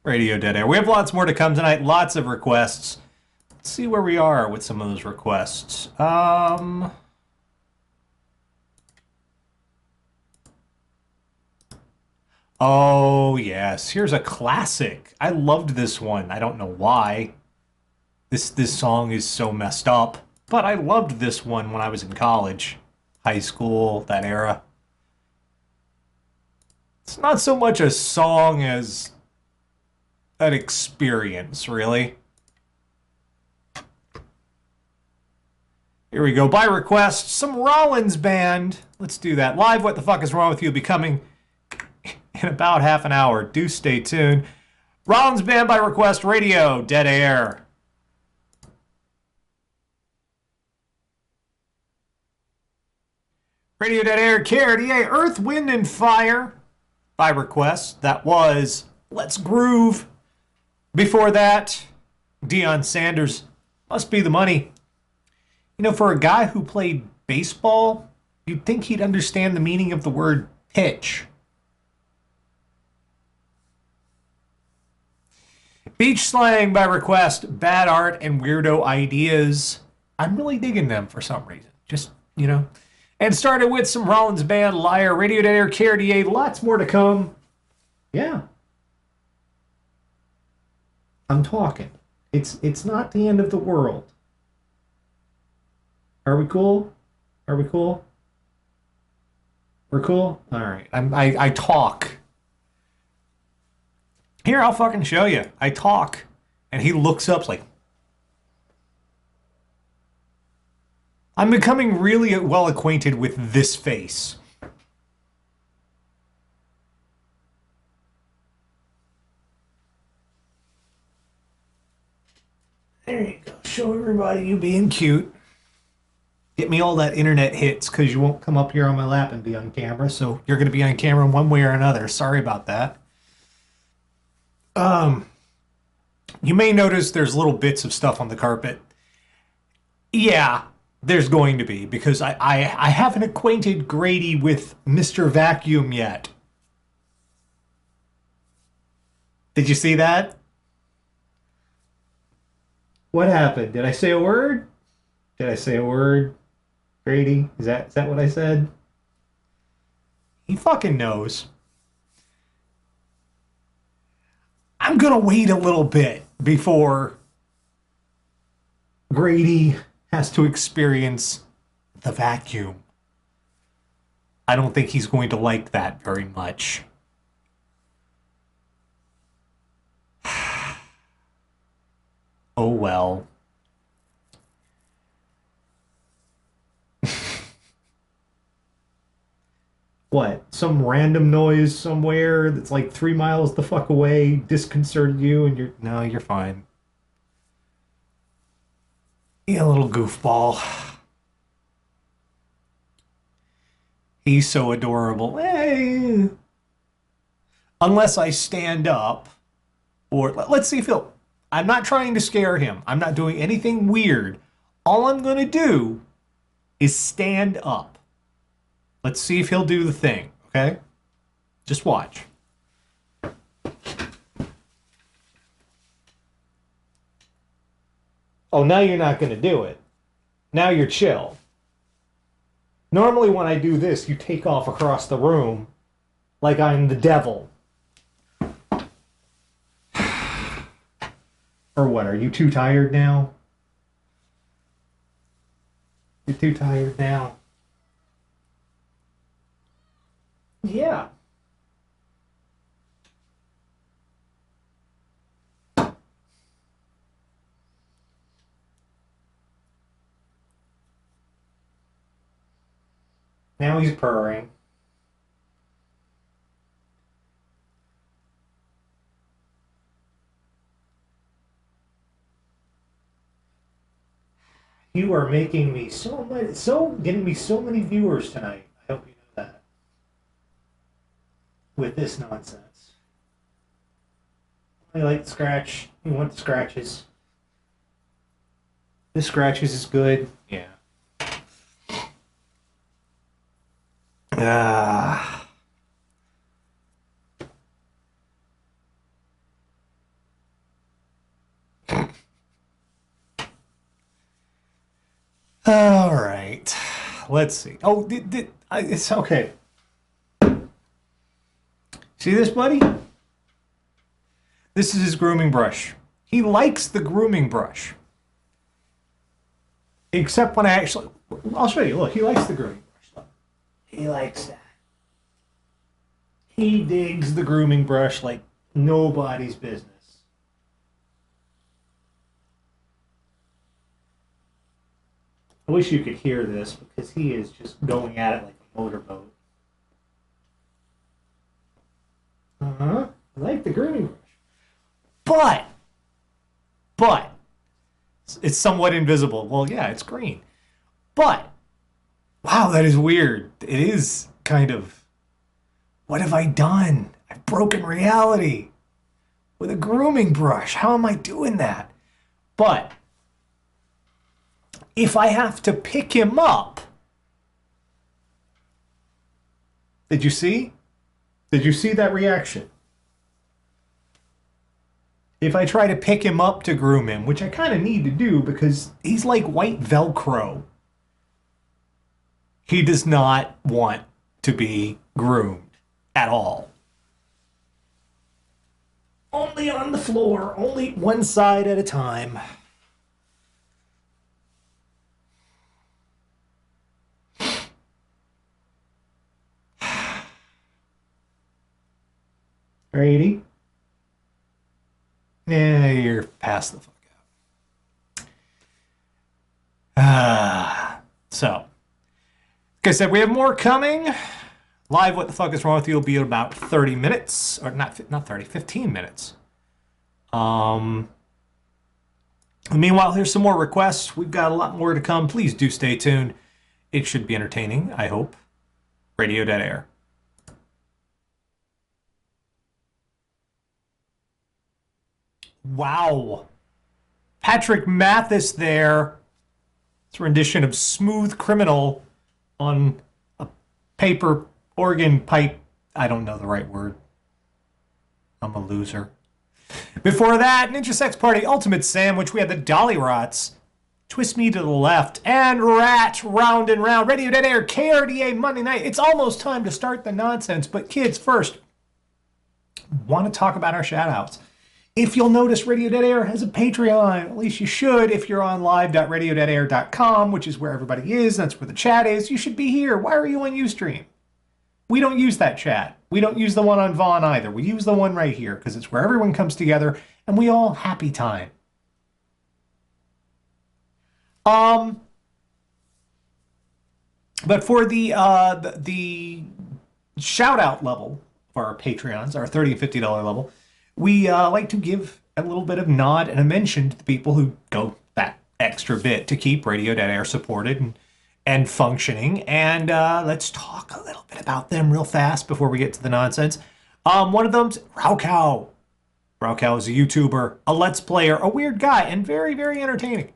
Radio Dead Air. We have lots more to come tonight. Lots of requests. Let's see where we are with some of those requests. Oh, yes. Here's a classic. I loved this one. I don't know why. This song is so messed up. But I loved this one when I was in college. High school, that era. It's not so much a song as an experience, really. Here we go. By request, some Rollins Band. Let's do that. Live What the Fuck Is Wrong With You will be coming in about half an hour. Do stay tuned. Rollins Band by request, Radio Dead Air. Radio Dead Air, KRDA, Earth, Wind, and Fire by request. That was Let's Groove Before that, Deion Sanders, Must Be the Money. You know, for a guy who played baseball, you'd think he'd understand the meaning of the word pitch. Beach Slang by Request, Bad Art and Weirdo Ideas. I'm really digging them for some reason. Just, you know. And started with some Rollins Band, Liar, Radio Dead Air, KRDA, lots more to come. Yeah. I'm talking. It's not the end of the world. Are we cool? Are we cool? We're cool? All right. I talk. Here, I'll fucking show you. I talk. And he looks up like... I'm becoming really well acquainted with this face. There you go. Show everybody you being cute. Get me all that internet hits because you won't come up here on my lap and be on camera. So you're going to be on camera one way or another. Sorry about that. You may notice there's little bits of stuff on the carpet. Yeah, there's going to be because I haven't acquainted Grady with Mr. Vacuum yet. Did you see that? What happened? Did I say a word? Did I say a word? Grady? Is that what I said? He fucking knows. I'm gonna wait a little bit before Grady has to experience the vacuum. I don't think he's going to like that very much. Oh well. What? Some random noise somewhere that's like 3 miles the fuck away disconcerted you and you're... No, you're fine. You little goofball. He's so adorable. Hey. Unless I stand up or... Let's see if he'll... I'm not trying to scare him. I'm not doing anything weird. All I'm going to do is stand up. Let's see if he'll do the thing, okay? Just watch. Oh, now you're not going to do it. Now you're chill. Normally when I do this, you take off across the room like I'm the devil. Or what, are you too tired now? You're too tired now. Yeah. Now he's purring. You are making me getting me so many viewers tonight. I hope you know that. With this nonsense. I like the scratch. You want the scratches. The scratches is good. Yeah. Ah. All right. Let's see. Oh, it's okay. See this, buddy? This is his grooming brush. He likes the grooming brush. Except when I actually... I'll show you. Look, he likes the grooming brush. Look. He likes that. He digs the grooming brush like nobody's business. I wish you could hear this because he is just going at it like a motorboat. I like the grooming brush. But, it's somewhat invisible. Well, yeah, it's green. But, wow, that is weird. It is kind of, what have I done? I've broken reality. with a grooming brush. How am I doing that? But if I have to pick him up, did you see? Did you see that reaction? If I try to pick him up to groom him, which I kind of need to do because he's like white Velcro, he does not want to be groomed at all. Only on the floor, only one side at a time. Grady? Yeah, you're past the fuck out. So, like I said, we have more coming. Live What the Fuck Is Wrong With You will be in about 30 minutes. Or not 30, 15 minutes. Meanwhile, here's some more requests. We've got a lot more to come. Please do stay tuned. It should be entertaining, I hope. Radio Dead Air. Wow. Patrick Mathis there. It's a rendition of Smooth Criminal on a paper organ pipe. I don't know the right word. I'm a loser. Before that, Ninja Sex Party Ultimate Sandwich. We had the Dolly Rots. Twist Me to the Left. And Rat Round and Round. Radio Dead Air KRDA Monday night. It's almost time to start the nonsense. But kids, first, want to talk about our shout-outs. If you'll notice, Radio Dead Air has a Patreon. At least you should if you're on live.radiodeadair.com, which is where everybody is. That's where the chat is. You should be here. Why are you on Ustream? We don't use that chat. We don't use the one on Vaughn either. We use the one right here because it's where everyone comes together and we all happy time. But for the shout-out level for our Patreons, our $30 and $50 level, we like to give a little bit of nod and a mention to the people who go that extra bit to keep Radio Dead Air supported and functioning. And let's talk a little bit about them real fast before we get to the nonsense. One of them's Raucow. Raucow is a YouTuber, a Let's Player, a weird guy, and very, very entertaining.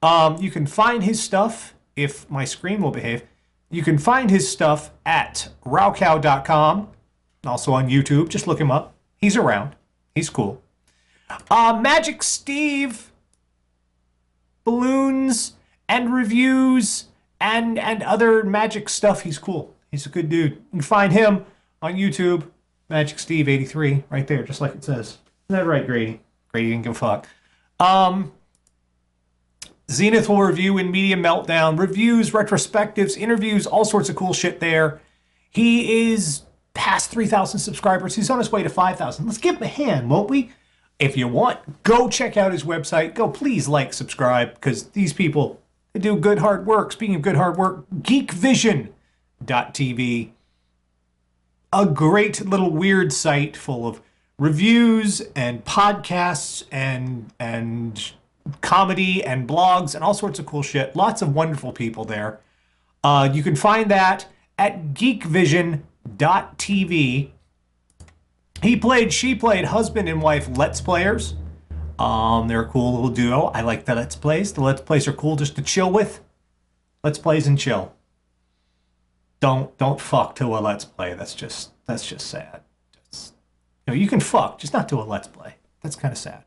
You can find his stuff, if my screen will behave, you can find his stuff at raucow.com, also on YouTube. Just look him up. He's around. He's cool. Magic Steve, balloons and reviews and other magic stuff. He's cool. He's a good dude. You can find him on YouTube, Magic Steve 83, right there, just like it says. Isn't that right, Grady? Grady didn't give a fuck. Zenith will review in Media Meltdown, reviews, retrospectives, interviews, all sorts of cool shit there. He is past 3,000 subscribers. He's on his way to 5,000. Let's give him a hand, won't we? If you want, go check out his website. Go please like, subscribe, because these people, they do good hard work. Speaking of good hard work, geekvision.tv, a great little weird site full of reviews and podcasts and comedy and blogs and all sorts of cool shit. Lots of wonderful people there. You can find that at geekvision.tv. She played husband and wife Let's Players. They're a cool little duo. I like the Let's Plays. The Let's Plays are cool just to chill with. Let's Plays and chill. Don't fuck to a Let's Play. That's just sad. You can fuck, just not to a Let's Play. That's kind of sad.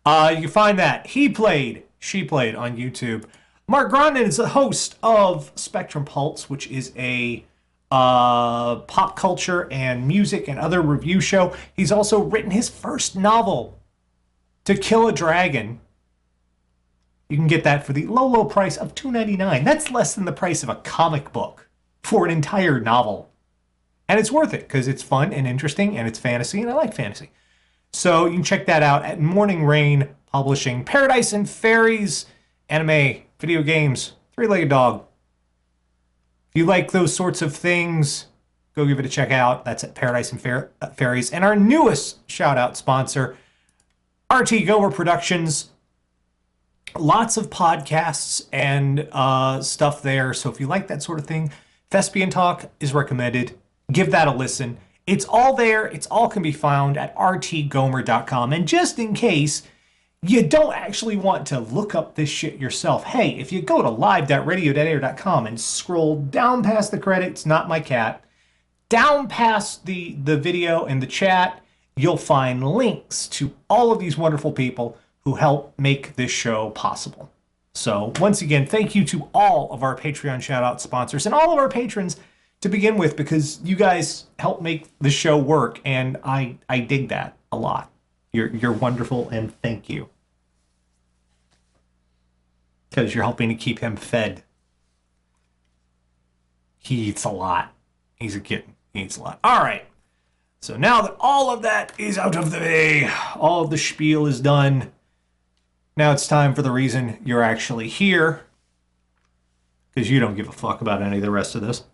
You can find that she played on YouTube. Mark Grondin is the host of Spectrum Pulse, which is a pop culture and music and other review show. He's also written his first novel, To Kill a Dragon. You can get that for the low price of $2.99. That's less than the price of a comic book for an entire novel. And it's worth it because it's fun and interesting and it's fantasy, and I like fantasy. So you can check that out at Morning Rain Publishing. Paradise and Fairies, anime, video games, three-legged dog. If you like those sorts of things, go give it a check out. That's at Paradise and Fairies. And our newest shout-out sponsor, RT Gomer Productions. Lots of podcasts and stuff there. So if you like that sort of thing, Thespian Talk is recommended. Give that a listen. It's all there. It's all can be found at rtgomer.com. And just in case you don't actually want to look up this shit yourself, hey, if you go to live.radio.air.com and scroll down past the credits, not my cat, down past the video and the chat, you'll find links to all of these wonderful people who help make this show possible. So once again, thank you to all of our Patreon shout-out sponsors and all of our patrons to begin with, because you guys help make the show work, and I dig that a lot. You're wonderful, and thank you. Because you're helping to keep him fed. He eats a lot. He's a kitten. He eats a lot. All right. So now that all of that is out of the way, all of the spiel is done, now it's time for the reason you're actually here. Because you don't give a fuck about any of the rest of this.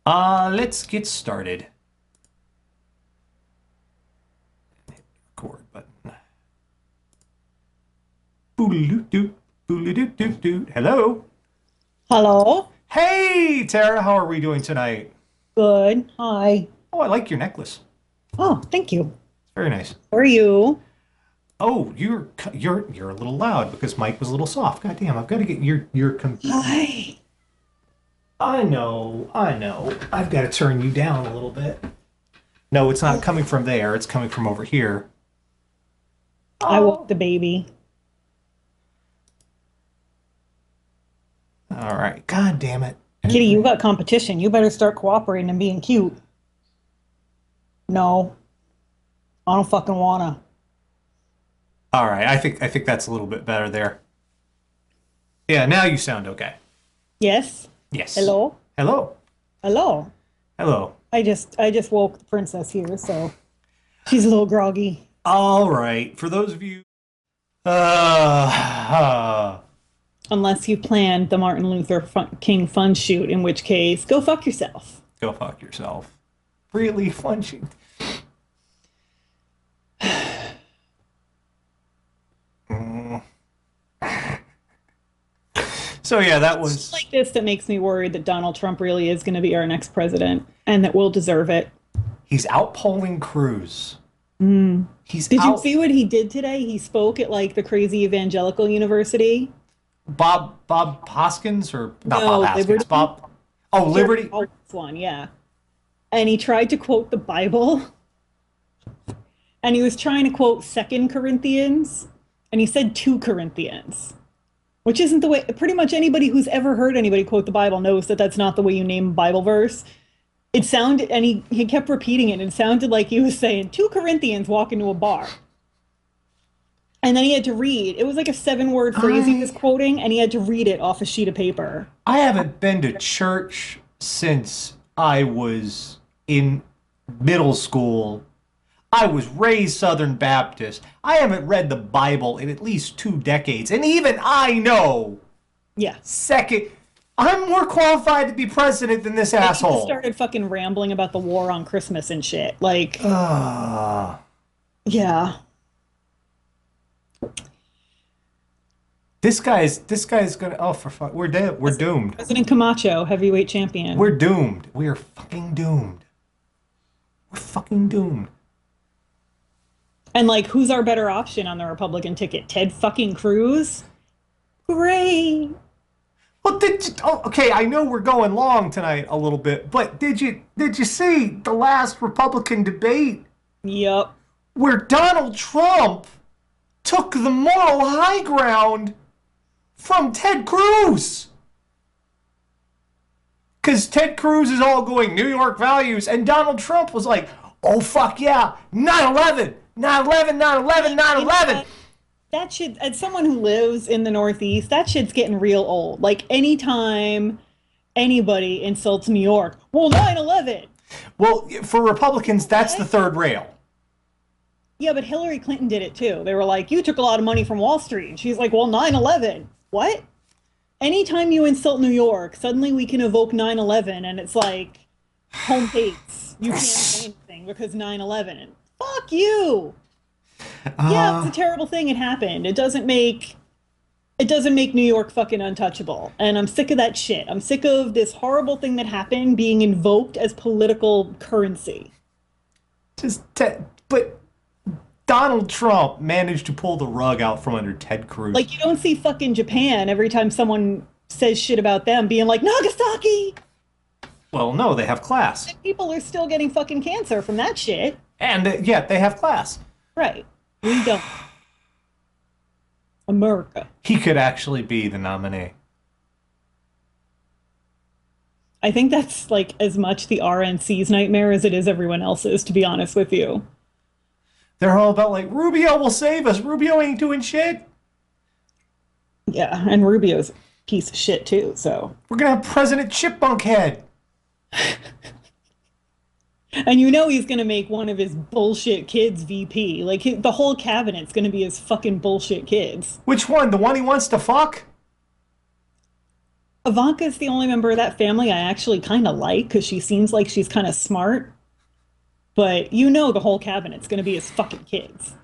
Let's get started. Hit record button. Boodle-doo-doo, boodle-doo-doo-doo. Hello. Hello. Hey, Tara. How are we doing tonight? Good. Hi. Oh, I like your necklace. Oh, thank you. It's very nice. How are you? Oh, you're a little loud because Mike was a little soft. God damn, I've got to get your computer. Hi. I know. I've got to turn you down a little bit. No, it's not coming from there. It's coming from over here. I woke the baby. All right. God damn it. Kitty, you got competition. You better start cooperating and being cute. No. I don't fucking wanna. All right. I think that's a little bit better there. Yeah, now you sound okay. Yes? Yes. Hello? Hello. Hello. Hello. I just woke the princess here, so she's a little groggy. All right. For those of you Unless you planned the Martin Luther King fun shoot, in which case, go fuck yourself. Go fuck yourself. Really fun shoot. So yeah, that was It's like this that makes me worried that Donald Trump really is going to be our next president, and that we'll deserve it. He's outpolling Cruz. He's Did you see what he did today? He spoke at like the crazy evangelical university. Bob Hoskins, or not No, Bob Hoskins. Liberty. Bob. Oh, Liberty. Oh, this one, yeah. And he tried to quote the Bible, and he was trying to quote 2 Corinthians, and he said 2 Corinthians, which isn't the way. Pretty much anybody who's ever heard anybody quote the Bible knows that that's not the way you name a Bible verse. It sounded, and he kept repeating it, and it sounded like he was saying 2 Corinthians walk into a bar. And then he had to read. It was like a 7-word phrase he was quoting, and he had to read it off a sheet of paper. I haven't been to church since I was in middle school. I was raised Southern Baptist. I haven't read the Bible in at least 2 decades. And even I know. Yeah. I'm more qualified to be president than this asshole. He started fucking rambling about the war on Christmas and shit. Like, yeah. This guy's gonna. Oh, for fuck, we're dead. We're doomed. President Camacho, heavyweight champion. We're doomed. We are fucking doomed. We're fucking doomed. And like, who's our better option on the Republican ticket? Ted fucking Cruz? Hooray! Well, okay, I know we're going long tonight a little bit, but did you see the last Republican debate? Yup. Where Donald Trump took the moral high ground from Ted Cruz. Because Ted Cruz is all going New York values, and Donald Trump was like, oh, fuck yeah, 9/11, 9/11, 9/11, 9/11. That shit, as someone who lives in the Northeast, that shit's getting real old. Like, anytime anybody insults New York, well, 9/11. Well, for Republicans, that's the third rail. Yeah, but Hillary Clinton did it too. They were like, you took a lot of money from Wall Street. She's like, well, 9/11. What? Anytime you insult New York, suddenly we can evoke 9/11, and it's like, home hates. You can't say anything because 9/11. Fuck you. Yeah, it's a terrible thing. It happened. It doesn't make New York fucking untouchable. And I'm sick of that shit. I'm sick of this horrible thing that happened being invoked as political currency. But Donald Trump managed to pull the rug out from under Ted Cruz. Like, you don't see fucking Japan every time someone says shit about them being like, Nagasaki! Well, no, they have class. And people are still getting fucking cancer from that shit. And yet they have class. Right. We don't. America. He could actually be the nominee. I think that's like as much the RNC's nightmare as it is everyone else's, to be honest with you. They're all about like, Rubio will save us. Rubio ain't doing shit. Yeah, and Rubio's a piece of shit too, so. We're going to have President Chipmunk Head. And you know he's going to make one of his bullshit kids VP. Like, the whole cabinet's going to be his fucking bullshit kids. Which one? The one he wants to fuck? Ivanka's the only member of that family I actually kind of like, because she seems like she's kind of smart. But you know the whole cabinet's going to be his fucking kids.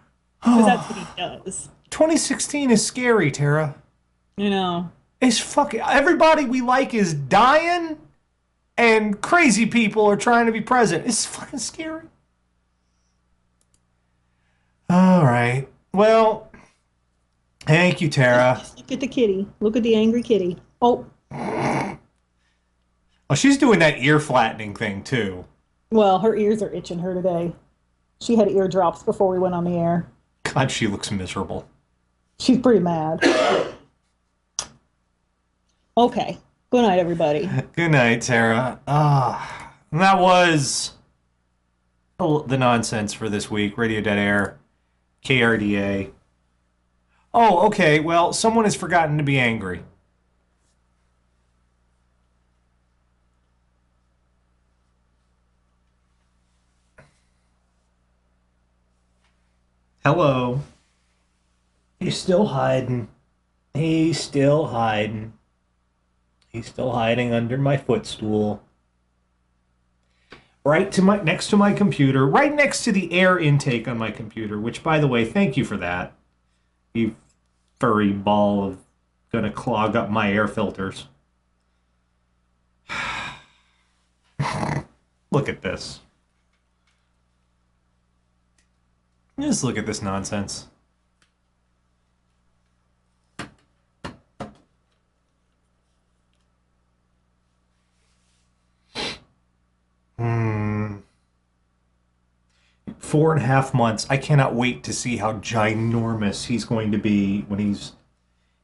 Because that's what he does. 2016 is scary, Tara. You know. It's fucking... Everybody we like is dying, and crazy people are trying to be president. It's fucking scary. All right. Well, thank you, Tara. Just look at the kitty. Look at the angry kitty. Oh. Oh, she's doing that ear flattening thing, too. Well, her ears are itching her today. She had eardrops before we went on the air. God, she looks miserable. She's pretty mad. Okay. Good night, everybody. Good night, Tara. That was the nonsense for this week. Radio Dead Air, KRDA. Oh, okay. Well, someone has forgotten to be angry. Hello. He's still hiding. He's still hiding. He's still hiding under my footstool. Next to my computer, right next to the air intake on my computer, which, by the way, thank you for that. You furry ball of gonna clog up my air filters. Look at this. Just look at this nonsense. Hmm. 4.5 months. I cannot wait to see how ginormous he's going to be when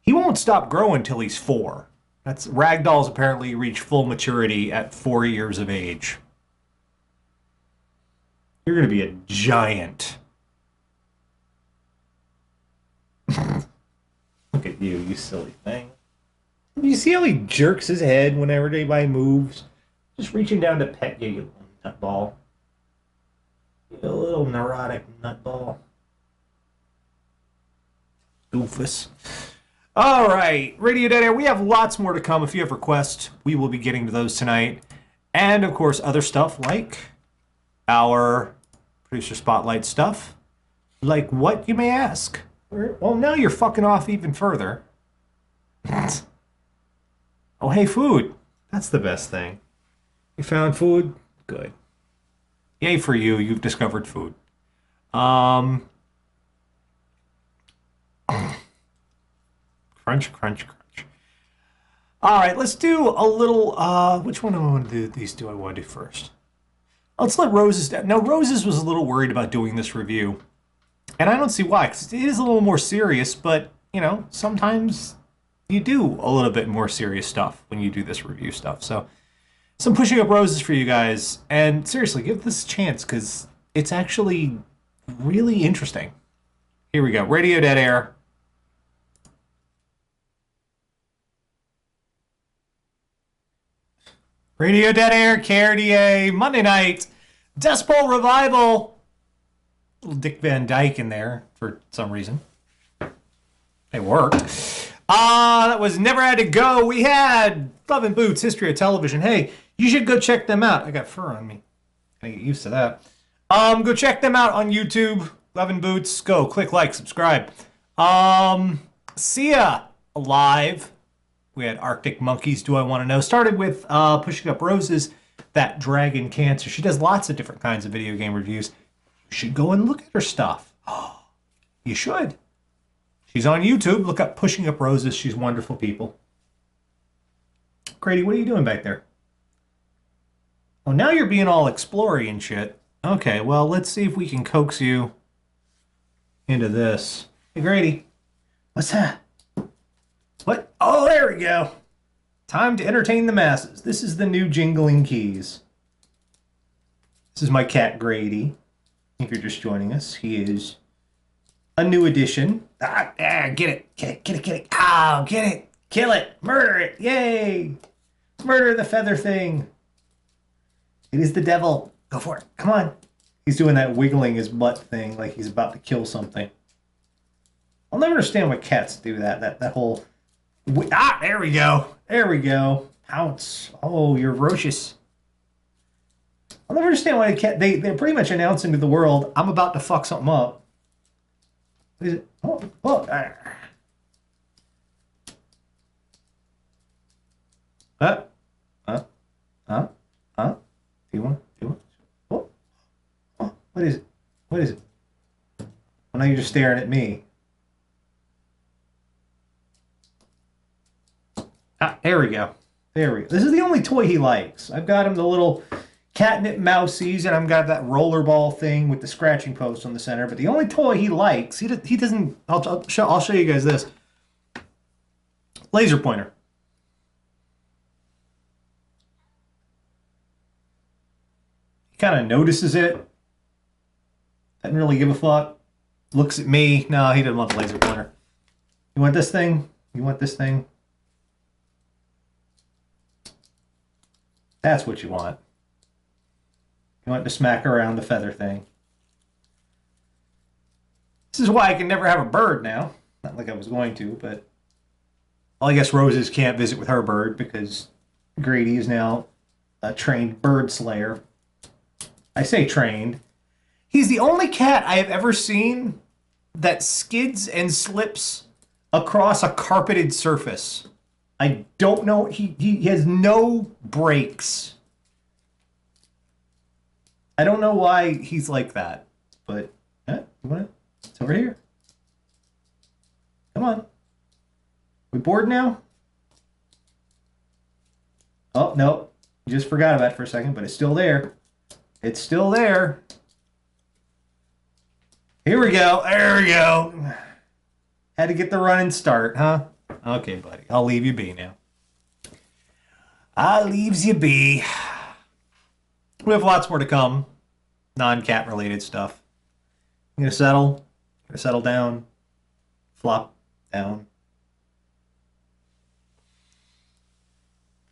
he won't stop growing till he's 4. Ragdolls apparently reach full maturity at 4 years of age. You're going to be a giant. Look at you, you silly thing. You see how he jerks his head whenever anybody moves? Just reaching down to pet you, you nutball. You little neurotic nutball. Doofus. All right, Radio Dead Air, we have lots more to come. If you have requests, we will be getting to those tonight. And, of course, other stuff like our producer spotlight stuff. Like what, you may ask? Well, now you're fucking off even further. Oh, hey, food. That's the best thing. You found food? Good. Yay for you. You've discovered food. Crunch, crunch, crunch. All right, let's do a little... which one do I want to do? These do I want to do first? Let's let Roses down. Now, Roses was a little worried about doing this review. And I don't see why, because it is a little more serious, but, you know, sometimes you do a little bit more serious stuff when you do this review stuff. So, some pushing up roses for you guys. And seriously, give this a chance, because it's actually really interesting. Here we go. Radio Dead Air. Radio Dead Air, KRDA, Monday night, Dust Bowl Revival. Little Dick Van Dyke in there for some reason. It worked. That was Never Had to Go. We had Love and Boots, History of Television. Hey, you should go check them out. I got fur on me. Gotta get used to that. Go check them out on YouTube. Love and Boots. Go click like, subscribe. See ya live. We had Arctic Monkeys. Do I Want to Know? Started with Pushing Up Roses, that Dragon Cancer. She does lots of different kinds of video game reviews. should go and look at her stuff. Oh, you should. She's on YouTube. Look up Pushing Up Roses. She's wonderful people. Grady, what are you doing back there? Oh, now you're being all explory and shit. Okay, well, let's see if we can coax you into this. Hey, Grady. What's that? What? Oh, there we go. Time to entertain the masses. This is the new jingling keys. This is my cat, Grady. If you're just joining us, he is a new addition. Get it. Get it. Oh, get it. Kill it. Murder it. Yay. Murder the feather thing. It is the devil. Go for it. Come on. He's doing that wiggling his butt thing like he's about to kill something. I'll never understand why cats do that. That whole... there we go. There we go. Pounce. Oh, you're ferocious. I'll never understand why they're pretty much announcing to the world, I'm about to fuck something up. What is it? Oh. Do you want? Oh. What is it? What is it? Well, now you're just staring at me. There we go. There we go. This is the only toy he likes. I've got him the little catnip mousies, and I've got that rollerball thing with the scratching post on the center. But the only toy he likes, he doesn't. I'll show you guys this laser pointer. He kind of notices it. Doesn't really give a fuck. Looks at me. No, he doesn't want the laser pointer. You want this thing? You want this thing? That's what you want. You want to smack around the feather thing. This is why I can never have a bird now. Not like I was going to, but... Well, I guess Roses can't visit with her bird because Grady is now a trained bird slayer. I say trained. He's the only cat I have ever seen that skids and slips across a carpeted surface. I don't know. He has no brakes. I don't know why he's like that, but you want it? It's over here. Come on. We bored now? Oh, no. You just forgot about it for a second, but it's still there. It's still there. Here we go. There we go. Had to get the running start, huh? Okay, buddy. I'll leave you be now. I leaves you be. We have lots more to come. Non-cat related stuff. You gonna settle? Gonna settle down? Flop down?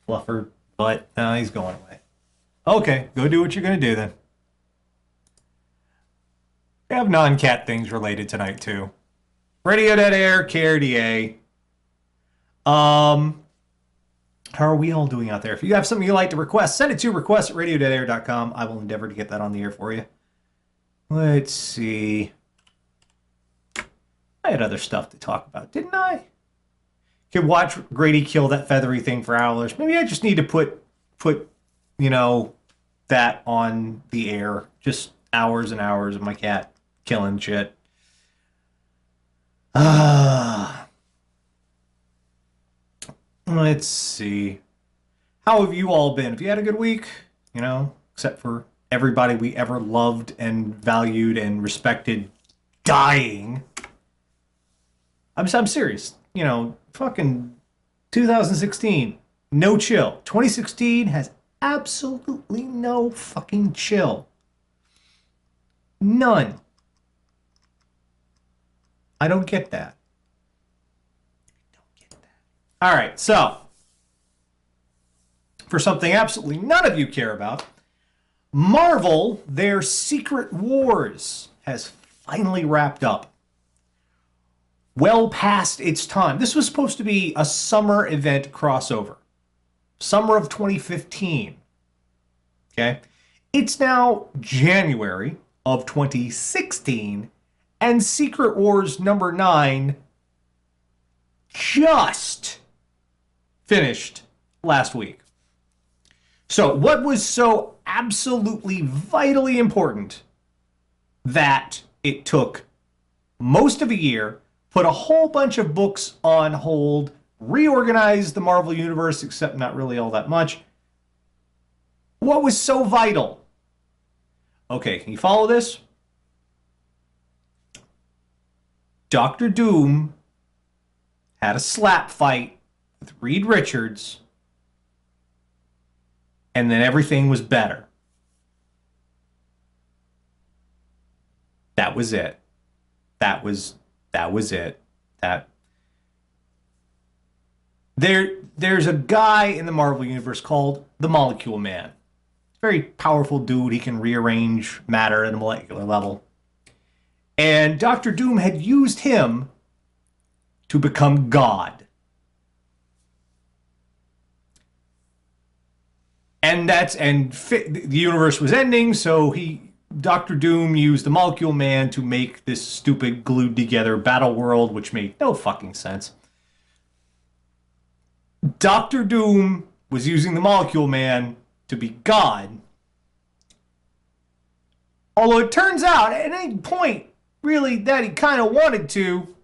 Fluffer butt? No, he's going away. Okay, go do what you're gonna do then. We have non-cat things related tonight too. Radio Dead Air, KRDA. How are we all doing out there? If you have something you'd like to request, send it to request@radiodeadair.com. I will endeavor to get that on the air for you. Let's see. I had other stuff to talk about, didn't I? Could watch Grady kill that feathery thing for hours. Maybe I just need to put that on the air. Just hours and hours of my cat killing shit. Let's see. How have you all been? Have you had a good week? Except for everybody we ever loved and valued and respected dying. I'm serious. Fucking 2016, no chill. 2016 has absolutely no fucking chill. None. I don't get that. All right, so for something absolutely none of you care about, Marvel, their Secret Wars has finally wrapped up. Well past its time. This was supposed to be a summer event crossover. Summer of 2015. Okay? It's now January of 2016, and Secret Wars number 9 just finished last week. So what was so absolutely vitally important that it took most of a year, put a whole bunch of books on hold, reorganized the Marvel Universe, except not really all that much. What was so vital? Okay, can you follow this? Doctor Doom had a slap fight with Reed Richards, and then everything was better. That was it. That was it. There's a guy in the Marvel Universe called the Molecule Man. Very powerful dude. He can rearrange matter at a molecular level. And Doctor Doom had used him to become God. And the universe was ending, so Doctor Doom used the Molecule Man to make this stupid glued together battle world, which made no fucking sense. Doctor Doom was using the Molecule Man to be God. Although it turns out, at any point, really, that he kind of wanted to,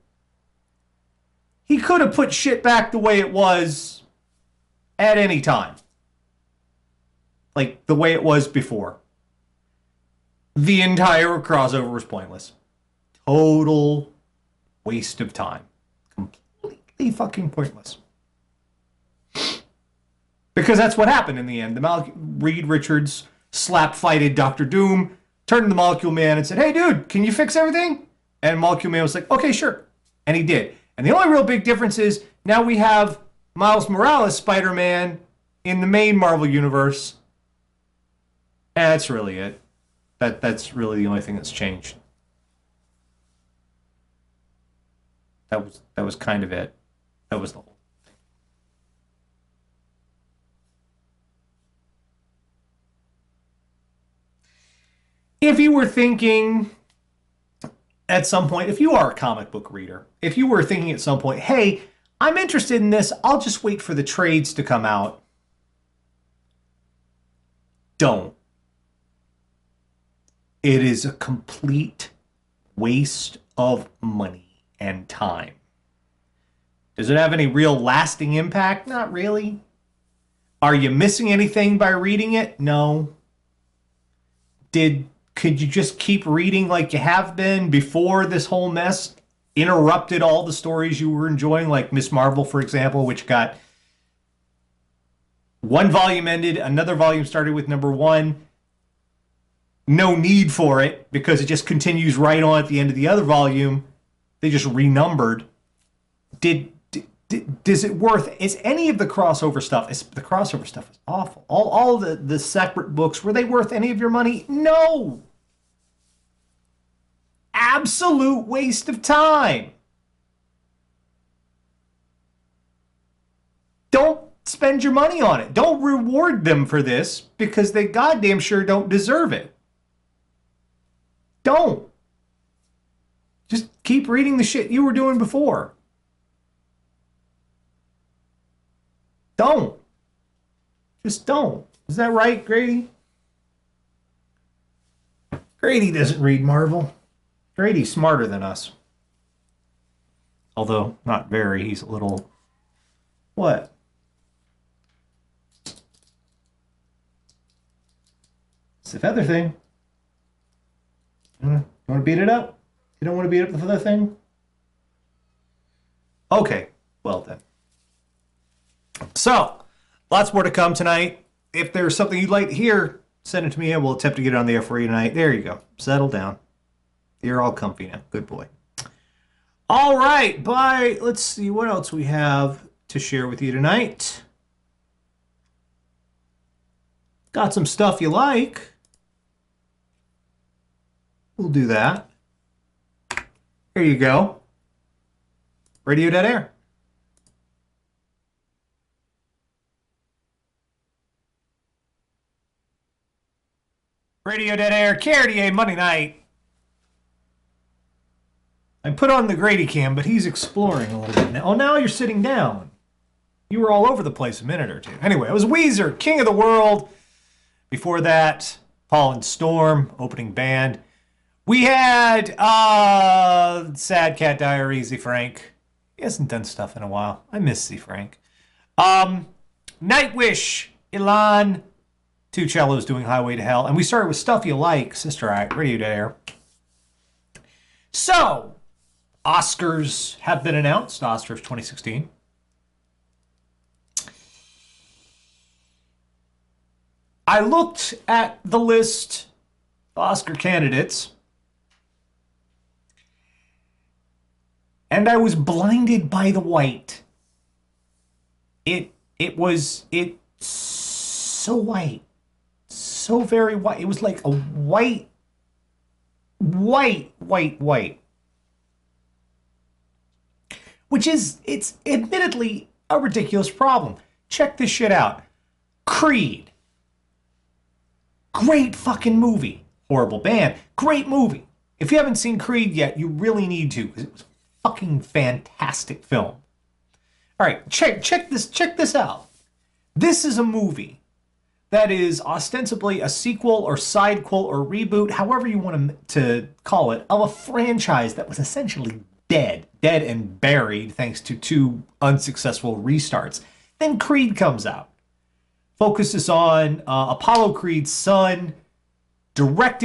he could have put shit back the way it was at any time. Like the way it was before. The entire crossover was pointless. Total waste of time. Completely fucking pointless. Because that's what happened in the end. Reed Richards slap-fighted Doctor Doom, turned to the Molecule Man and said, "Hey, dude, can you fix everything?" And Molecule Man was like, "Okay, sure." And he did. And the only real big difference is now we have Miles Morales Spider-Man in the main Marvel Universe. And that's really it. That's really the only thing that's changed. That was kind of it. That was the whole. If you were thinking at some point, if you are a comic book reader, if you were thinking at some point, hey, I'm interested in this, I'll just wait for the trades to come out. Don't. It is a complete waste of money and time. Does it have any real lasting impact? Not really. Are you missing anything by reading it? No. Could you just keep reading like you have been before this whole mess interrupted all the stories you were enjoying, like Miss Marvel, for example, which got one volume ended, another volume started with number 1. No need for it because it just continues right on at the end of the other volume. They just renumbered. Is it worth? Is any of the crossover stuff? The crossover stuff is awful. All the separate books, were they worth any of your money? No. Absolute waste of time. Don't spend your money on it. Don't reward them for this because they goddamn sure don't deserve it. Don't. Just keep reading the shit you were doing before. Don't. Just don't. Is that right, Grady? Grady doesn't read Marvel. Grady's smarter than us. Although, not very. He's a little... What? It's the feather thing. You want to beat it up? You don't want to beat up the feather thing? Okay. Well, then. So, lots more to come tonight. If there's something you'd like to hear, send it to me and we'll attempt to get it on the air for you tonight. There you go. Settle down. You're all comfy now. Good boy. All right. Bye. Let's see what else we have to share with you tonight. Got some stuff you like. We'll do that. Here you go. Radio Dead Air. Radio Dead Air, KRDA, Monday night. I put on the Grady cam, but he's exploring a little bit now. Oh, now you're sitting down. You were all over the place a minute or two. Anyway, it was Weezer, King of the World. Before that, Paul and Storm, opening band. We had Sad Cat Diaries, Z Frank. He hasn't done stuff in a while. I miss Z Frank. Nightwish, Ilan, Two Cellos doing Highway to Hell. And we started with Stuff You Like, Sister Act, Radio Dead Air. So, Oscars have been announced. Oscars 2016. I looked at the list of Oscar candidates, and I was blinded by the white. It's so white. So very white. It was like a white. Which is, it's admittedly a ridiculous problem. Check this shit out. Creed. Great fucking movie. Horrible band. Great movie. If you haven't seen Creed yet, you really need to, because it was a fucking fantastic film. All right, check this out. This is a movie that is ostensibly a sequel or sidequel or reboot, however you want to call it, of a franchise that was essentially dead and buried thanks to 2 unsuccessful restarts. Then Creed comes out. Focuses on Apollo Creed's son, black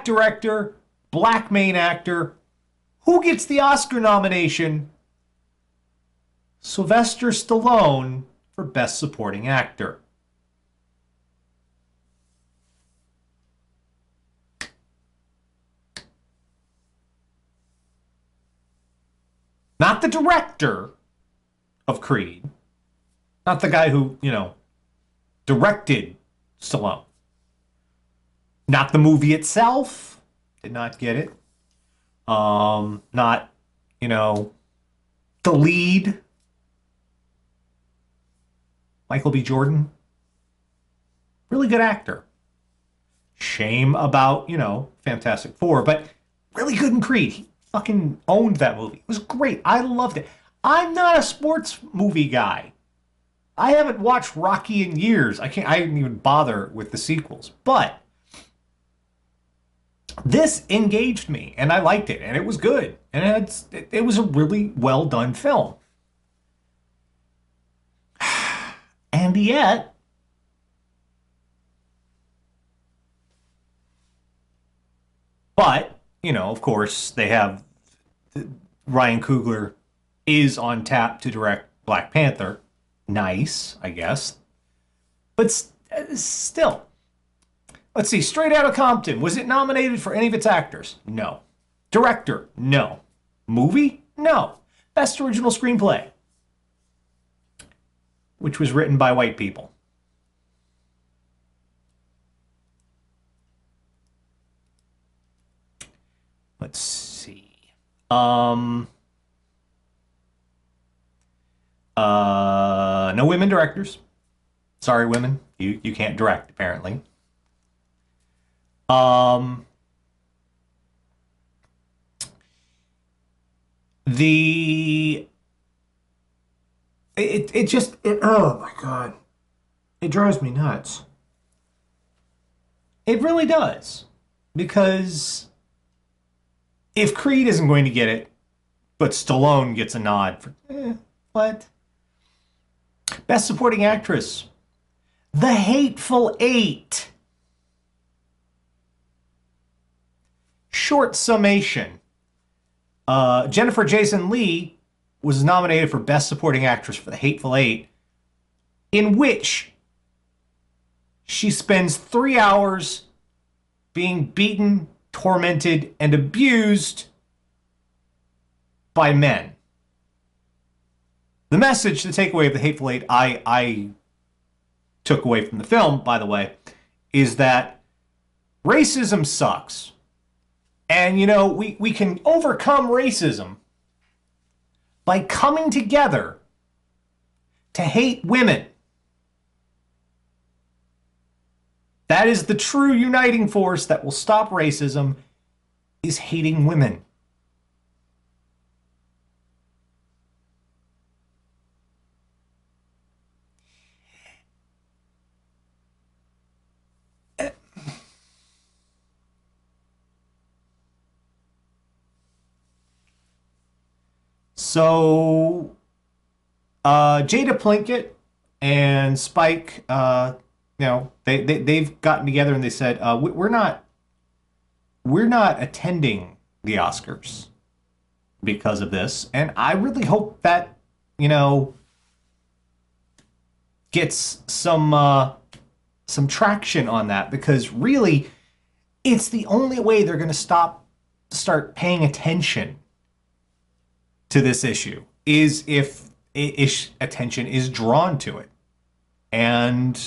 director, black main actor. Who gets the Oscar nomination? Sylvester Stallone for Best Supporting Actor. Not the director of Creed. Not the guy who, directed Stallone. Not the movie itself. Did not get it. Not, the lead. Michael B. Jordan. Really good actor. Shame about, Fantastic Four, but really good in Creed. He fucking owned that movie. It was great. I loved it. I'm not a sports movie guy. I haven't watched Rocky in years. I didn't even bother with the sequels. But this engaged me, and I liked it, and it was good. And it was a really well done film. And yet, of course, they have Ryan Coogler is on tap to direct Black Panther. Nice, I guess. But still. Let's see. Straight Outta Compton. Was it nominated for any of its actors? No. Director? No. Movie? No. Best Original Screenplay, which was written by white people. Let's see. No women directors. Sorry, women. You can't direct, apparently. Oh my God. It drives me nuts. It really does. Because if Creed isn't going to get it, but Stallone gets a nod for, what? Best Supporting Actress. The Hateful Eight. Short summation. Jennifer Jason Leigh was nominated for Best Supporting Actress for The Hateful Eight, in which she spends 3 hours being beaten, tormented, and abused by men. The message, the takeaway of The Hateful Eight, I took away from the film, by the way, is that racism sucks. And, we can overcome racism by coming together to hate women. That is the true uniting force that will stop racism, is hating women. So Jada Plinkett and Spike, they've gotten together and they said we're not attending the Oscars because of this, and I really hope that gets some traction on that, because really it's the only way they're going to start paying attention to this issue is if attention is drawn to it, and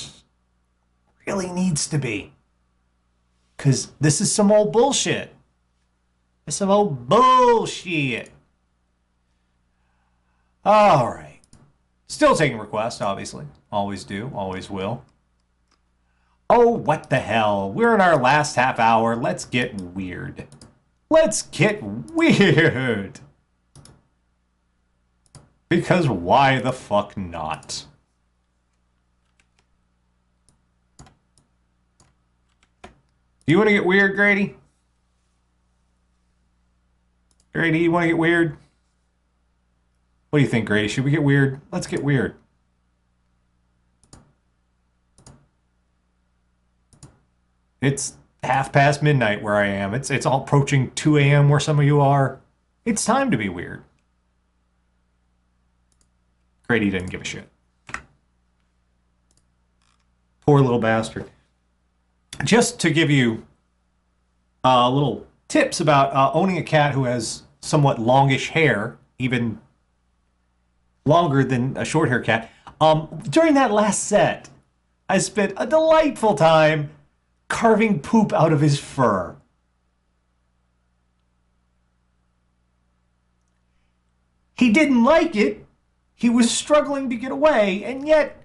really needs to be, because this is some old bullshit. It's some old bullshit. All right. Still taking requests, obviously. Always do, always will. Oh, what the hell? We're in our last half hour. Let's get weird. Let's get weird. Because why the fuck not? Do you want to get weird, Grady? Grady, you want to get weird? What do you think, Grady? Should we get weird? Let's get weird. It's midnight where I am. It's all approaching 2 a.m. where some of you are. It's time to be weird. Grady didn't give a shit. Poor little bastard. Just to give you little tips about owning a cat who has somewhat longish hair, even longer than a short hair cat. During that last set, I spent a delightful time carving poop out of his fur. He didn't like it. He was struggling to get away, and yet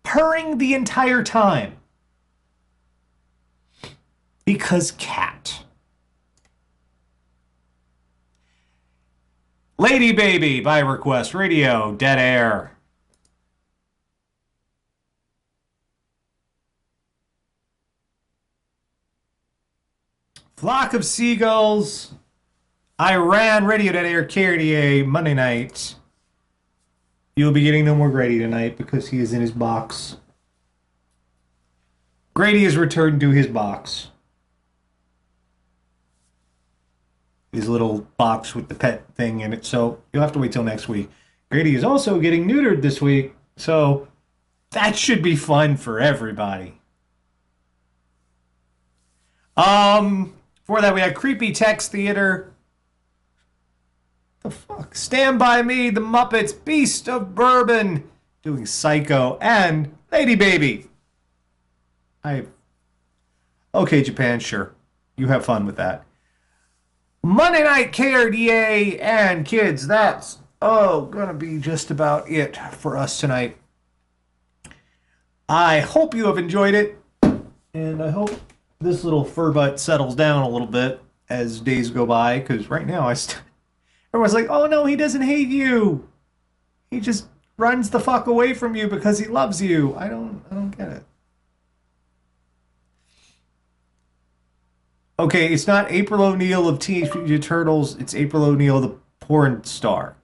purring the entire time. Because cat. Lady Baby, by request, radio, dead air. Flock of Seagulls, Iran, radio, dead air, KRDA, Monday night. You'll be getting no more Grady tonight because he is in his box. Grady is returned to his box. His little box with the pet thing in it, so you'll have to wait till next week. Grady is also getting neutered this week, so that should be fun for everybody. For that we had Creepy Text Theater. The fuck? Stand By Me, The Muppets, Beast of Bourbon, doing Psycho, and Lady Baby. Okay, Japan, sure. You have fun with that. Monday night KRDA, and kids, that's gonna be just about it for us tonight. I hope you have enjoyed it, and I hope this little fur butt settles down a little bit as days go by, because right now everyone's like, oh no, he doesn't hate you. He just runs the fuck away from you because he loves you. I don't get it. Okay, it's not April O'Neil of Teenage Mutant Ninja Turtles. It's April O'Neil, the porn star.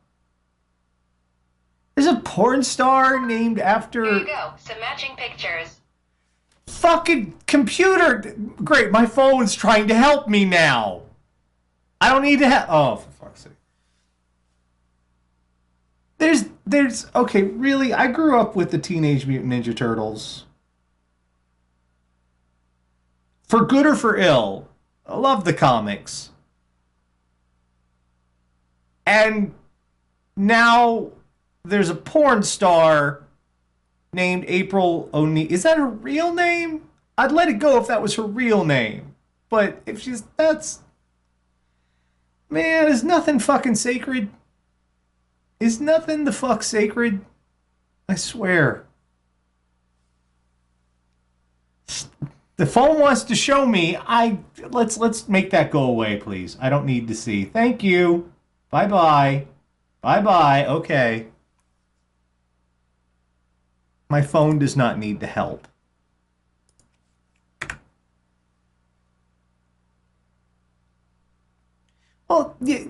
There's a porn star named after... Here you go. Some matching pictures. Fucking computer! Great, my phone's trying to help me now. I don't need to have... Oh, for fuck's sake. There's... Okay, really? I grew up with the Teenage Mutant Ninja Turtles. For good or for ill. I love the comics. And now there's a porn star named April O'Neil. Is that her real name? I'd let it go if that was her real name. But if she's... That's... Man, is nothing fucking sacred? Is nothing the fuck sacred? I swear. The phone wants to show me. Let's make that go away, please. I don't need to see. Thank you. Bye-bye. Bye-bye. Okay. My phone does not need the help. Well, yeah,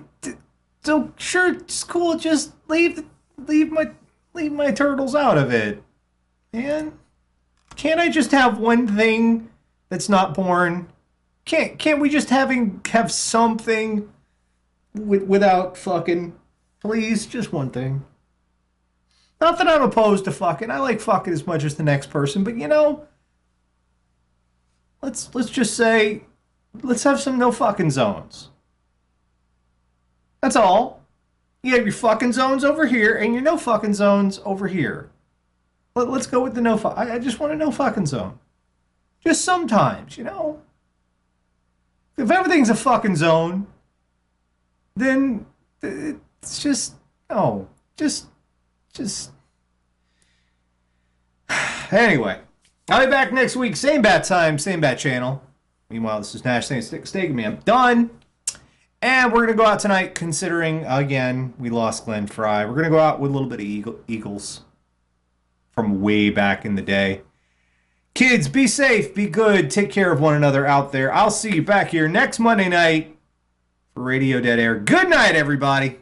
So sure, it's cool. Just leave my turtles out of it, man. Can't I just have one thing that's not porn? Can't we just have something without fucking? Please, just one thing. Not that I'm opposed to fucking. I like fucking as much as the next person, but let's just say, let's have some no fucking zones. That's all. You have your fucking zones over here and your no fucking zones over here. Let's go with the no fuck. I just want a no fucking zone. Just sometimes, If everything's a fucking zone, then it's just, no. Just. Anyway, I'll be back next week. Same bat time, same bat channel. Meanwhile, this is Nash saying, "Steak me, I'm done." And we're going to go out tonight, considering, again, we lost Glenn Fry. We're going to go out with a little bit of Eagles from way back in the day. Kids, be safe, be good, take care of one another out there. I'll see you back here next Monday night for Radio Dead Air. Good night, everybody.